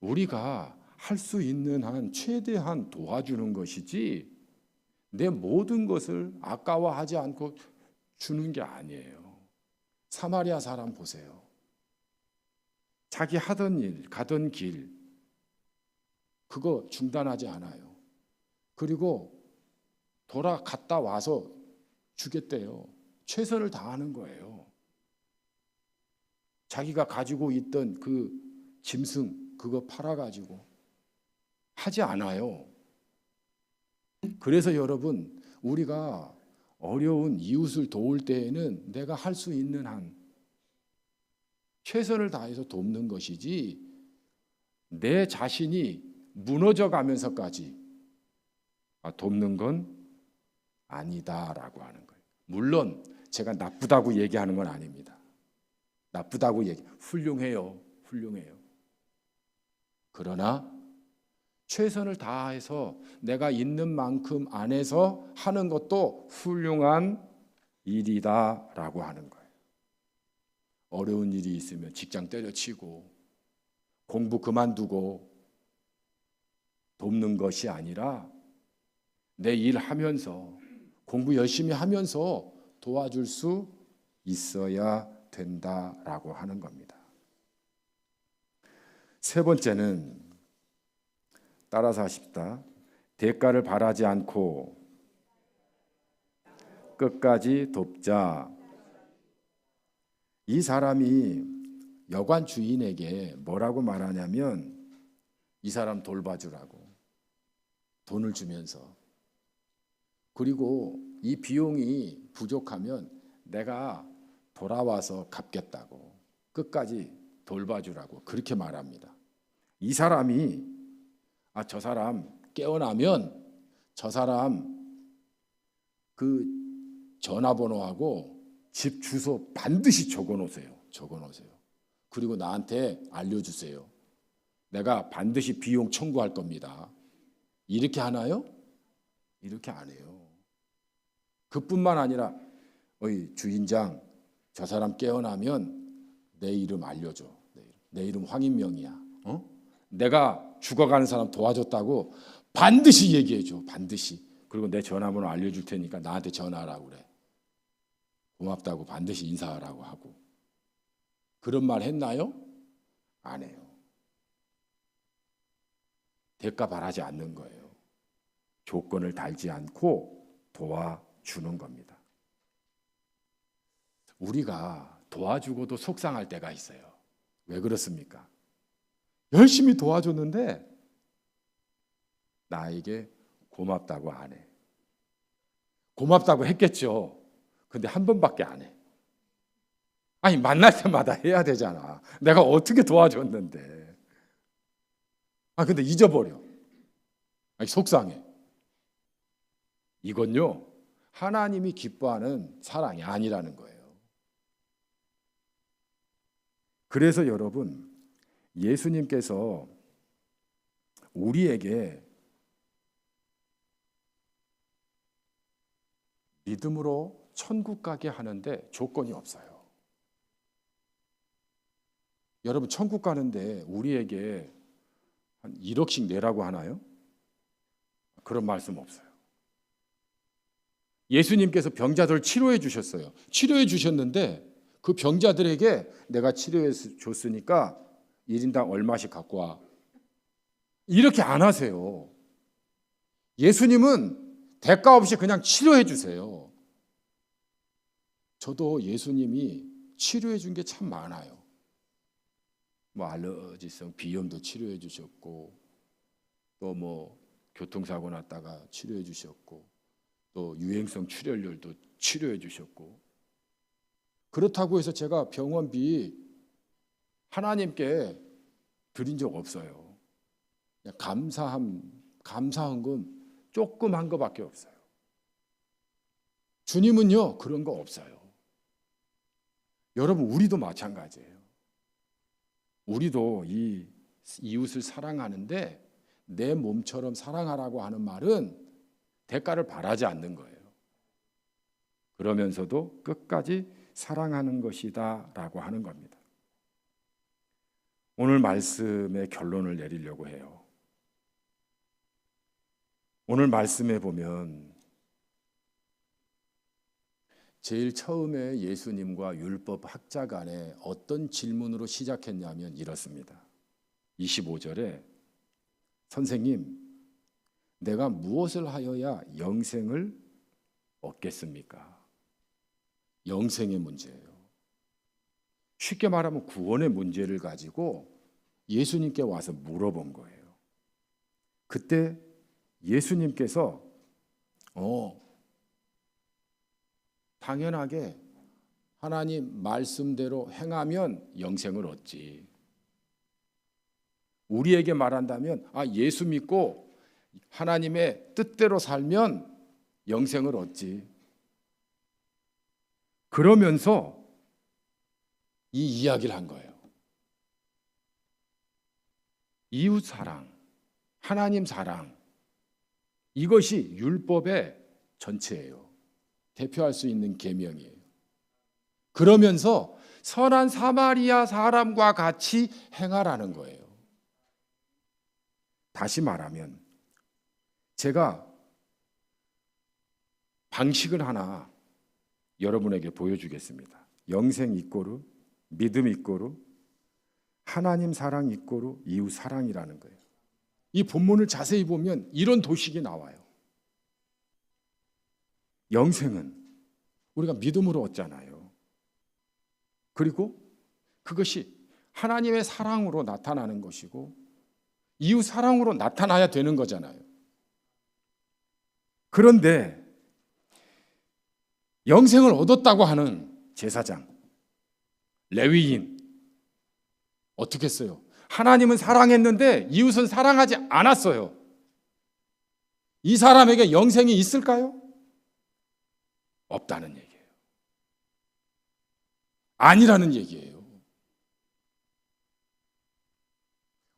우리가 할 수 있는 한 최대한 도와주는 것이지 내 모든 것을 아까워하지 않고 주는 게 아니에요. 사마리아 사람 보세요. 자기 하던 일, 가던 길 그거 중단하지 않아요. 그리고 돌아갔다 와서 주겠대요. 최선을 다하는 거예요. 자기가 가지고 있던 그 짐승 그거 팔아가지고 하지 않아요. 그래서 여러분, 우리가 어려운 이웃을 도울 때에는 내가 할 수 있는 한 최선을 다해서 돕는 것이지 내 자신이 무너져 가면서까지 돕는 건 아니다라고 하는 거예요. 물론 제가 나쁘다고 얘기하는 건 아닙니다. 나쁘다고 훌륭해요. 훌륭해요. 그러나 최선을 다해서 내가 있는 만큼 안에서 하는 것도 훌륭한 일이다라고 하는 거예요. 어려운 일이 있으면 직장 때려치고 공부 그만두고 돕는 것이 아니라 내 일 하면서 공부 열심히 하면서 도와줄 수 있어야 된다라고 하는 겁니다. 세 번째는 따라서 하십시다. 대가를 바라지 않고 끝까지 돕자. 이 사람이 여관 주인에게 뭐라고 말하냐면 이 사람 돌봐주라고 돈을 주면서, 그리고 이 비용이 부족하면 내가 돌아와서 갚겠다고 끝까지 돌봐주라고 그렇게 말합니다. 이 사람이 저 사람 깨어나면 저 사람 그 전화번호하고 집 주소 반드시 적어놓으세요. 그리고 나한테 알려주세요. 내가 반드시 비용 청구할 겁니다. 이렇게 하나요? 이렇게 안 해요. 그뿐만 아니라 주인장, 저 사람 깨어나면 내 이름 알려줘. 내 이름 황인명이야. 내가 죽어가는 사람 도와줬다고 반드시 얘기해줘. 반드시. 그리고 내 전화번호 알려줄 테니까 나한테 전화하라고 그래. 고맙다고 반드시 인사하라고 하고. 그런 말 했나요? 안 해요. 대가 바라지 않는 거예요. 조건을 달지 않고 도와주는 겁니다. 우리가 도와주고도 속상할 때가 있어요. 왜 그렇습니까? 열심히 도와줬는데 나에게 고맙다고 안 해. 고맙다고 했겠죠. 근데 한 번밖에 안 해. 아니 만날 때마다 해야 되잖아. 내가 어떻게 도와줬는데. 근데 잊어버려. 속상해. 이건요, 하나님이 기뻐하는 사랑이 아니라는 거예요. 그래서 여러분, 예수님께서 우리에게 믿음으로 천국 가게 하는데 조건이 없어요. 여러분, 천국 가는데 우리에게 한 1억씩 내라고 하나요? 그런 말씀 없어요. 예수님께서 병자들을 치료해 주셨어요. 치료해 주셨는데 그 병자들에게 내가 치료해 줬으니까 1인당 얼마씩 갖고 와. 이렇게 안 하세요. 예수님은 대가 없이 그냥 치료해 주세요. 저도 예수님이 치료해 준 게 참 많아요. 알러지성 비염도 치료해 주셨고, 또 교통사고 났다가 치료해 주셨고, 또 유행성 출혈열도 치료해 주셨고. 그렇다고 해서 제가 병원비 하나님께 드린 적 없어요. 그냥 감사헌금 조금 한 거밖에 없어요. 주님은요, 그런 거 없어요. 여러분, 우리도 마찬가지예요. 우리도 이 이웃을 사랑하는데 내 몸처럼 사랑하라고 하는 말은 대가를 바라지 않는 거예요. 그러면서도 끝까지 사랑하는 것이다 라고 하는 겁니다. 오늘 말씀의 결론을 내리려고 해요. 오늘 말씀에 보면 제일 처음에 예수님과 율법 학자 간에 어떤 질문으로 시작했냐면 이렇습니다. 25절에 선생님, 내가 무엇을 하여야 영생을 얻겠습니까? 영생의 문제예요. 쉽게 말하면 구원의 문제를 가지고 예수님께 와서 물어본 거예요. 그때 예수님께서 당연하게 하나님 말씀대로 행하면 영생을 얻지. 우리에게 말한다면 예수 믿고 하나님의 뜻대로 살면 영생을 얻지. 그러면서 이 이야기를 한 거예요. 이웃 사랑, 하나님 사랑, 이것이 율법의 전체예요. 대표할 수 있는 계명이에요. 그러면서 선한 사마리아 사람과 같이 행하라는 거예요. 다시 말하면 제가 방식을 하나 여러분에게 보여주겠습니다. 영생 이꼬르, 믿음 이꼬르, 하나님 사랑 이꼬르, 이웃 사랑이라는 거예요. 이 본문을 자세히 보면 이런 도식이 나와요. 영생은 우리가 믿음으로 얻잖아요. 그리고 그것이 하나님의 사랑으로 나타나는 것이고 이웃 사랑으로 나타나야 되는 거잖아요. 그런데 영생을 얻었다고 하는 제사장, 레위인 어떻게 했어요? 하나님은 사랑했는데 이웃은 사랑하지 않았어요. 이 사람에게 영생이 있을까요? 없다는 얘기예요. 아니라는 얘기예요.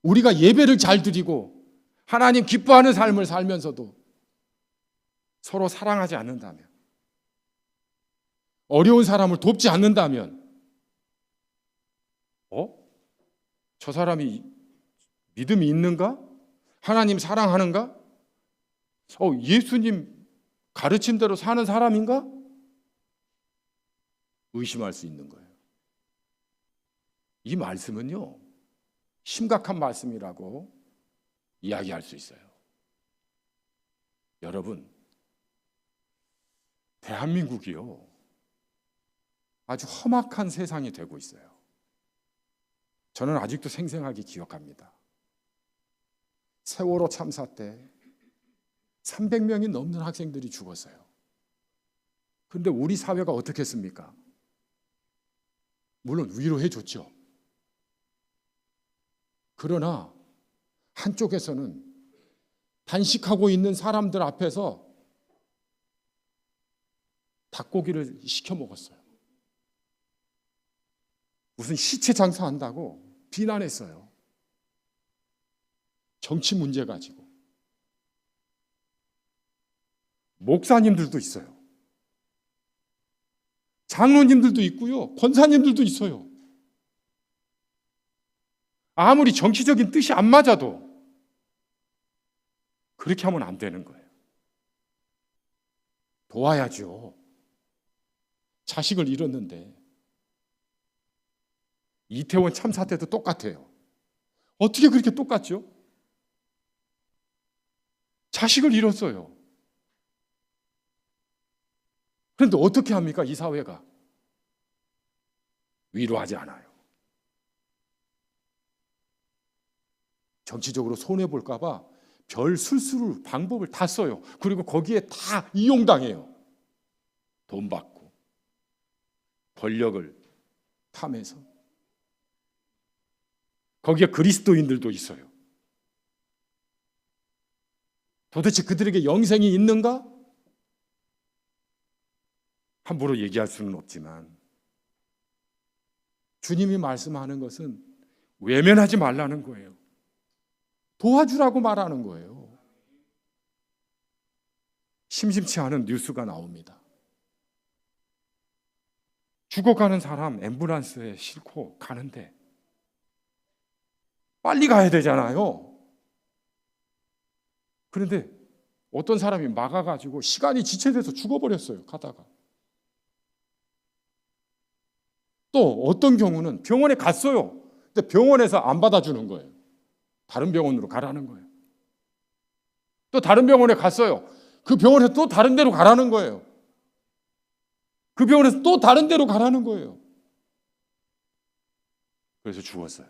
우리가 예배를 잘 드리고 하나님 기뻐하는 삶을 살면서도 서로 사랑하지 않는다면, 어려운 사람을 돕지 않는다면, 저 사람이 믿음이 있는가? 하나님 사랑하는가? 예수님 가르침대로 사는 사람인가? 의심할 수 있는 거예요. 이 말씀은요, 심각한 말씀이라고 이야기할 수 있어요. 여러분, 대한민국이요, 아주 험악한 세상이 되고 있어요. 저는 아직도 생생하게 기억합니다. 세월호 참사 때 300명이 넘는 학생들이 죽었어요. 그런데 우리 사회가 어떻게 했습니까? 물론 위로해 줬죠. 그러나 한쪽에서는 단식하고 있는 사람들 앞에서 닭고기를 시켜 먹었어요. 무슨 시체 장사한다고 비난했어요. 정치 문제 가지고. 목사님들도 있어요. 장로님들도 있고요. 권사님들도 있어요. 아무리 정치적인 뜻이 안 맞아도 그렇게 하면 안 되는 거예요. 도와야죠. 자식을 잃었는데. 이태원 참사 때도 똑같아요. 어떻게 그렇게 똑같죠? 자식을 잃었어요. 그런데 어떻게 합니까? 이 사회가 위로하지 않아요. 정치적으로 손해볼까 봐 별 술수를 방법을 다 써요. 그리고 거기에 다 이용당해요. 돈 받고 권력을 탐해서. 거기에 그리스도인들도 있어요. 도대체 그들에게 영생이 있는가? 함부로 얘기할 수는 없지만 주님이 말씀하는 것은 외면하지 말라는 거예요. 도와주라고 말하는 거예요. 심심치 않은 뉴스가 나옵니다. 죽어가는 사람 앰뷸런스에 싣고 가는데 빨리 가야 되잖아요. 그런데 어떤 사람이 막아가지고 시간이 지체돼서 죽어버렸어요. 가다가. 또 어떤 경우는 병원에 갔어요. 근데 병원에서 안 받아주는 거예요. 다른 병원으로 가라는 거예요. 또 다른 병원에 갔어요. 그 병원에서 또 다른 데로 가라는 거예요. 그 병원에서 또 다른 데로 가라는 거예요. 그래서 죽었어요.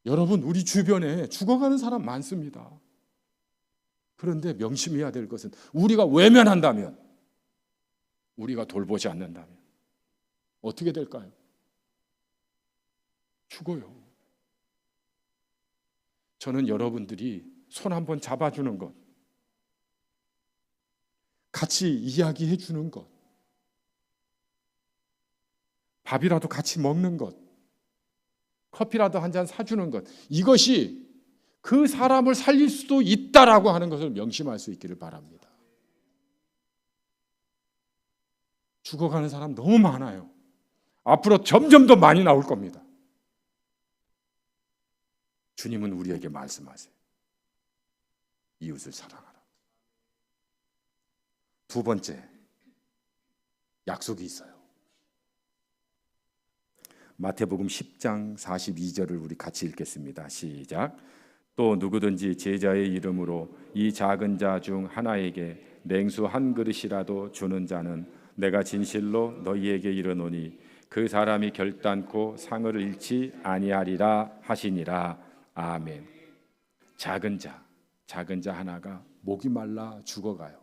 여러분, 우리 주변에 죽어가는 사람 많습니다. 그런데 명심해야 될 것은 우리가 외면한다면, 우리가 돌보지 않는다면 어떻게 될까요? 죽어요. 저는 여러분들이 손 한번 잡아주는 것, 같이 이야기해 주는 것, 밥이라도 같이 먹는 것, 커피라도 한 잔 사주는 것, 이것이 그 사람을 살릴 수도 있다라고 하는 것을 명심할 수 있기를 바랍니다. 죽어가는 사람 너무 많아요. 앞으로 점점 더 많이 나올 겁니다. 주님은 우리에게 말씀하세요. 이웃을 사랑하라. 두 번째, 약속이 있어요. 마태복음 10장 42절을 우리 같이 읽겠습니다. 시작. 또 누구든지 제자의 이름으로 이 작은 자 중 하나에게 냉수 한 그릇이라도 주는 자는 내가 진실로 너희에게 이르노니 그 사람이 결단코 상을 잃지 아니하리라 하시니라. 아멘. 작은 자 하나가 목이 말라 죽어가요.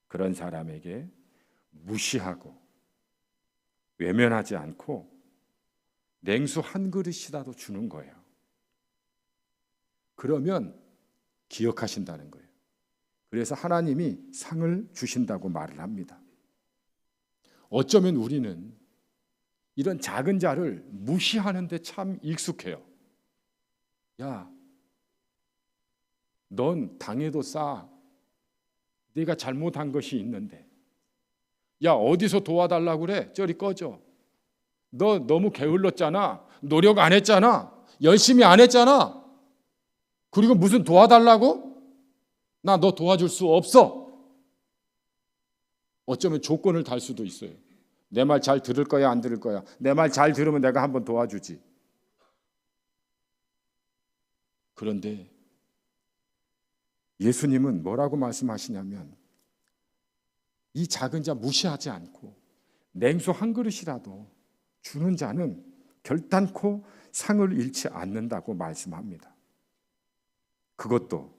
그런 사람에게 무시하고 외면하지 않고 냉수 한 그릇이라도 주는 거예요. 그러면 기억하신다는 거예요. 그래서 하나님이 상을 주신다고 말을 합니다. 어쩌면 우리는 이런 작은 자를 무시하는데 참 익숙해요. 야, 넌 당해도 싸. 네가 잘못한 것이 있는데. 야, 어디서 도와달라고 그래? 저리 꺼져. 너 너무 게을렀잖아. 노력 안 했잖아. 열심히 안 했잖아. 그리고 무슨 도와달라고? 나 너 도와줄 수 없어. 어쩌면 조건을 달 수도 있어요. 내 말 잘 들을 거야, 안 들을 거야? 내 말 잘 들으면 내가 한번 도와주지. 그런데 예수님은 뭐라고 말씀하시냐면 이 작은 자 무시하지 않고 냉수 한 그릇이라도 주는 자는 결단코 상을 잃지 않는다고 말씀합니다. 그것도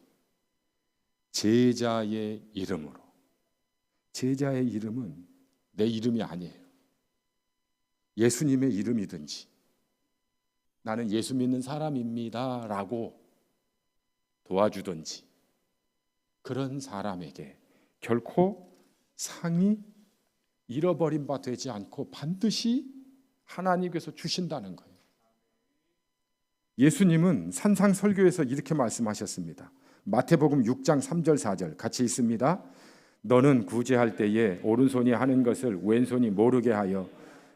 제자의 이름으로. 제자의 이름은 내 이름이 아니에요. 예수님의 이름이든지 나는 예수 믿는 사람입니다 라고 도와주든지 그런 사람에게 결코 상이 잃어버린 바 되지 않고 반드시 하나님께서 주신다는 거예요. 예수님은 산상설교에서 이렇게 말씀하셨습니다. 마태복음 6장 3절 4절 같이 있습니다. 너는 구제할 때에 오른손이 하는 것을 왼손이 모르게 하여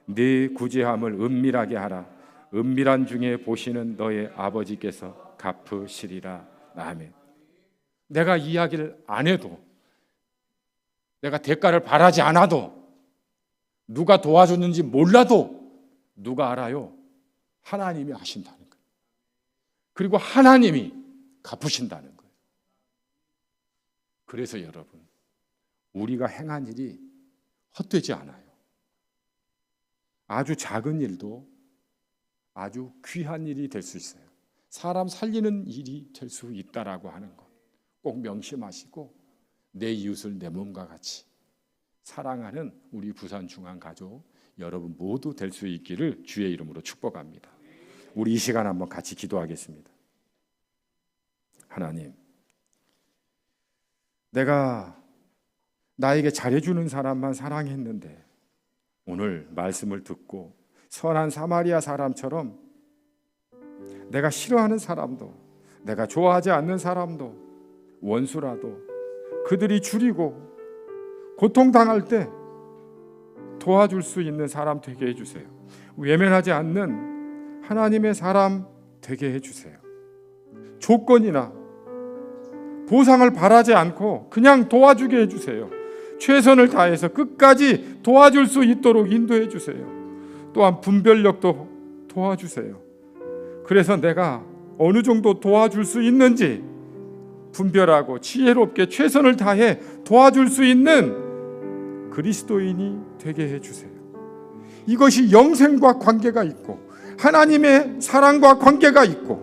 네 구제함을 은밀하게 하라. 은밀한 중에 보시는 너의 아버지께서 갚으시리라. 아멘. 내가 이야기를 안 해도, 내가 대가를 바라지 않아도, 누가 도와줬는지 몰라도 누가 알아요? 하나님이 아신다는 거예요. 그리고 하나님이 갚으신다는 거예요. 그래서 여러분, 우리가 행한 일이 헛되지 않아요. 아주 작은 일도 아주 귀한 일이 될 수 있어요. 사람 살리는 일이 될 수 있다라고 하는 것 꼭 명심하시고 내 이웃을 내 몸과 같이 사랑하는 우리 부산중앙가족 여러분 모두 될 수 있기를 주의 이름으로 축복합니다. 우리 이 시간 한번 같이 기도하겠습니다. 하나님, 내가 나에게 잘해주는 사람만 사랑했는데 오늘 말씀을 듣고 선한 사마리아 사람처럼 내가 싫어하는 사람도, 내가 좋아하지 않는 사람도, 원수라도 그들이 줄이고 고통당할 때 도와줄 수 있는 사람 되게 해주세요. 외면하지 않는 하나님의 사람 되게 해주세요. 조건이나 보상을 바라지 않고 그냥 도와주게 해주세요. 최선을 다해서 끝까지 도와줄 수 있도록 인도해 주세요. 또한 분별력도 도와주세요. 그래서 내가 어느 정도 도와줄 수 있는지 분별하고 지혜롭게 최선을 다해 도와줄 수 있는 그리스도인이 되게 해주세요. 이것이 영생과 관계가 있고 하나님의 사랑과 관계가 있고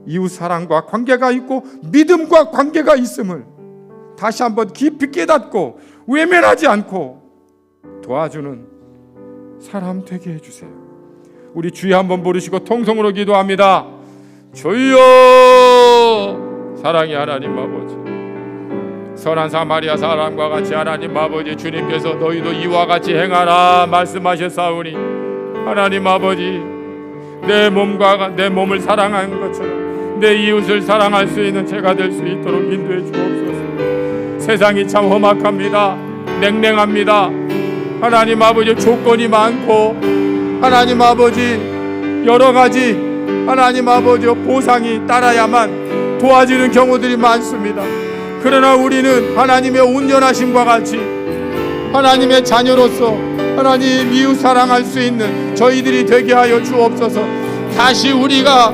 이웃 사랑과 관계가 있고 믿음과 관계가 있음을 다시 한번 깊이 깨닫고 외면하지 않고 도와주는 사람 되게 해주세요. 우리 주여 한번 부르시고 통성으로 기도합니다. 주여, 사랑의 하나님 아버지, 선한 사마리아 사람과 같이 하나님 아버지 주님께서 너희도 이와 같이 행하라 말씀하셨사오니 하나님 아버지 내 몸을 사랑하는 것처럼 내 이웃을 사랑할 수 있는 제가 될 수 있도록 인도해 주옵소서. 세상이 참 험악합니다. 냉랭합니다. 하나님 아버지, 조건이 많고 하나님 아버지 여러 가지 하나님 아버지 보상이 따라야만 도와지는 경우들이 많습니다. 그러나 우리는 하나님의 온전하심과 같이 하나님의 자녀로서 하나님 이웃 사랑할 수 있는 저희들이 되게 하여 주옵소서. 다시 우리가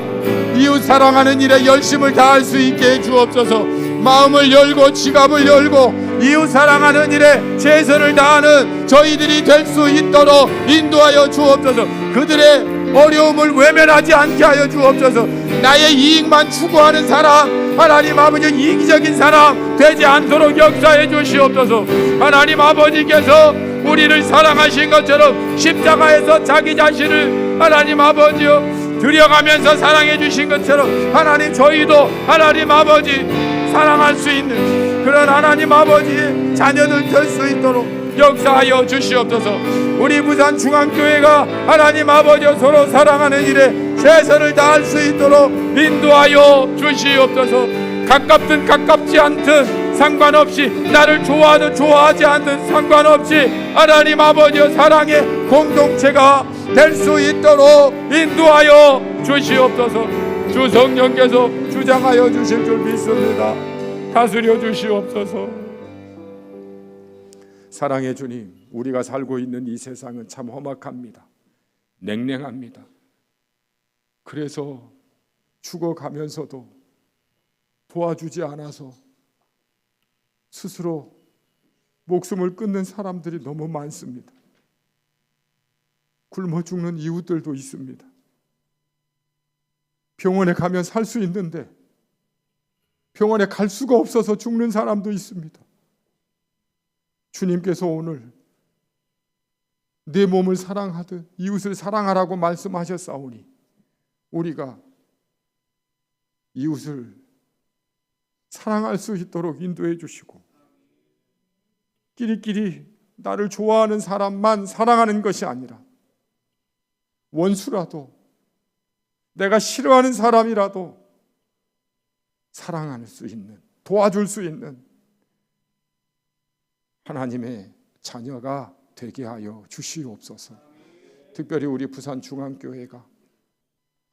이웃 사랑하는 일에 열심을 다할 수 있게 해 주옵소서. 마음을 열고 지갑을 열고 이웃 사랑하는 일에 최선을 다하는 저희들이 될 수 있도록 인도하여 주옵소서. 그들의 어려움을 외면하지 않게 하여 주옵소서. 나의 이익만 추구하는 사람, 하나님 아버지 이기적인 사람 되지 않도록 역사해 주시옵소서. 하나님 아버지께서 우리를 사랑하신 것처럼 십자가에서 자기 자신을 하나님 아버지여 드려가면서 사랑해 주신 것처럼 하나님 저희도 하나님 아버지 사랑할 수 있는 그런 하나님 아버지의 자녀들 될 수 있도록 역사하여 주시옵소서. 우리 부산중앙교회가 하나님 아버지 서로 사랑하는 일에 최선을 다할 수 있도록 인도하여 주시옵소서. 가깝든 가깝지 않든 상관없이, 나를 좋아하든 좋아하지 않든 상관없이 하나님 아버지의 사랑의 공동체가 될 수 있도록 인도하여 주시옵소서. 주 성령께서 주장하여 주실 줄 믿습니다. 다스려 주시옵소서. 사랑의 주님, 우리가 살고 있는 이 세상은 참 험악합니다. 냉랭합니다. 그래서 죽어가면서도 도와주지 않아서 스스로 목숨을 끊는 사람들이 너무 많습니다. 굶어 죽는 이웃들도 있습니다. 병원에 가면 살 수 있는데 병원에 갈 수가 없어서 죽는 사람도 있습니다. 주님께서 오늘 내 몸을 사랑하듯 이웃을 사랑하라고 말씀하셨사오니 우리가 이웃을 사랑할 수 있도록 인도해 주시고 끼리끼리 나를 좋아하는 사람만 사랑하는 것이 아니라 원수라도 내가 싫어하는 사람이라도 사랑할 수 있는, 도와줄 수 있는 하나님의 자녀가 되게 하여 주시옵소서. 특별히 우리 부산중앙교회가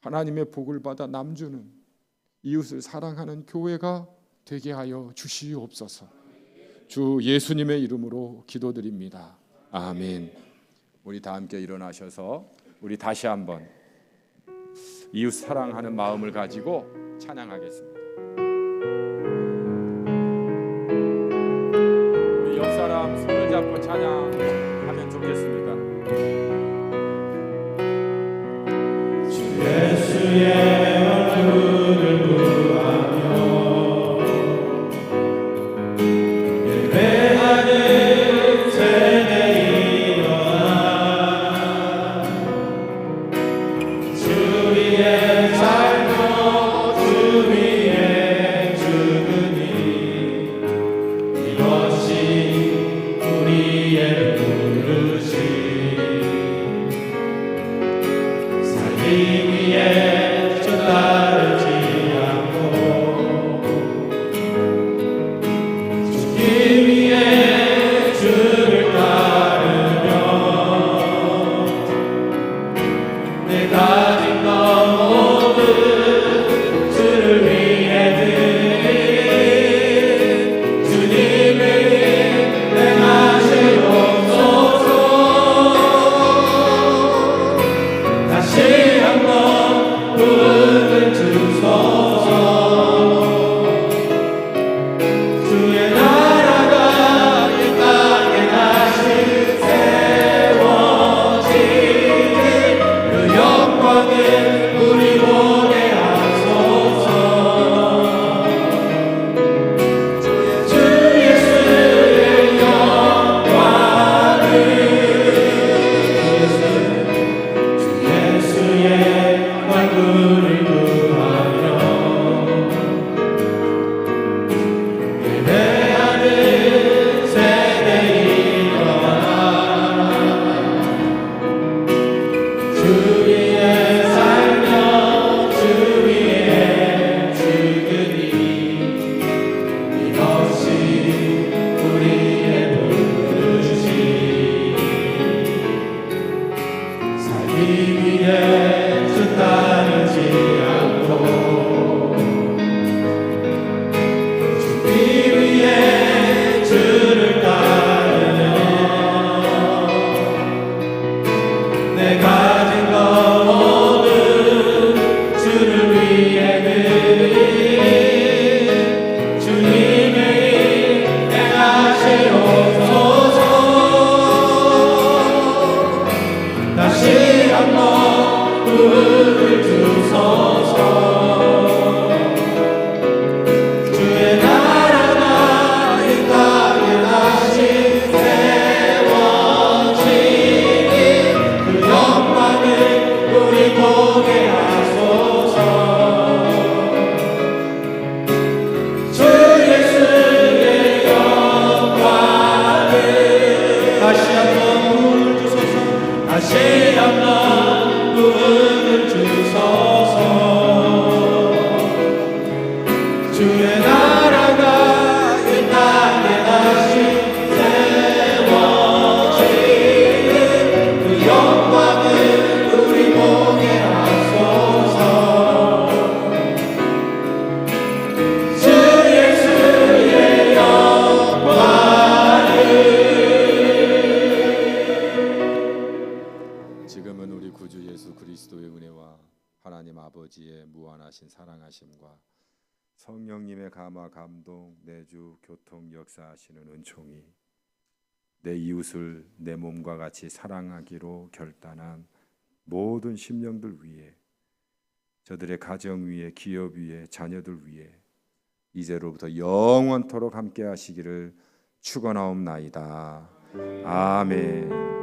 하나님의 복을 받아 남주는 이웃을 사랑하는 교회가 되게 하여 주시옵소서. 주 예수님의 이름으로 기도드립니다. 아멘. 우리 다 함께 일어나셔서 우리 다시 한번 이웃 사랑하는 마음을 가지고 찬양하겠습니다. 우리 옆 사람 손을 잡고 찬양하면 좋겠습니다. 주 예수의 얼굴을 구하며 예배하는 세대 일어나 주 위에 살고 주 위에 나라가 이 땅에 다시 세워지는 그 영광을 우리 보게 하소서. 주 예수의 영광을. 지금은 우리 구주 예수 그리스도의 은혜와 하나님 아버지의 무한하신 사랑하심과 성령님의 감화 감동 내주 교통 역사하시는 은총이 내 이웃을 내 몸과 같이 사랑하기로 결단한 모든 심령들 위에, 저들의 가정 위에, 기업 위에, 자녀들 위에 이제로부터 영원토록 함께 하시기를 축원하옵나이다. 아멘.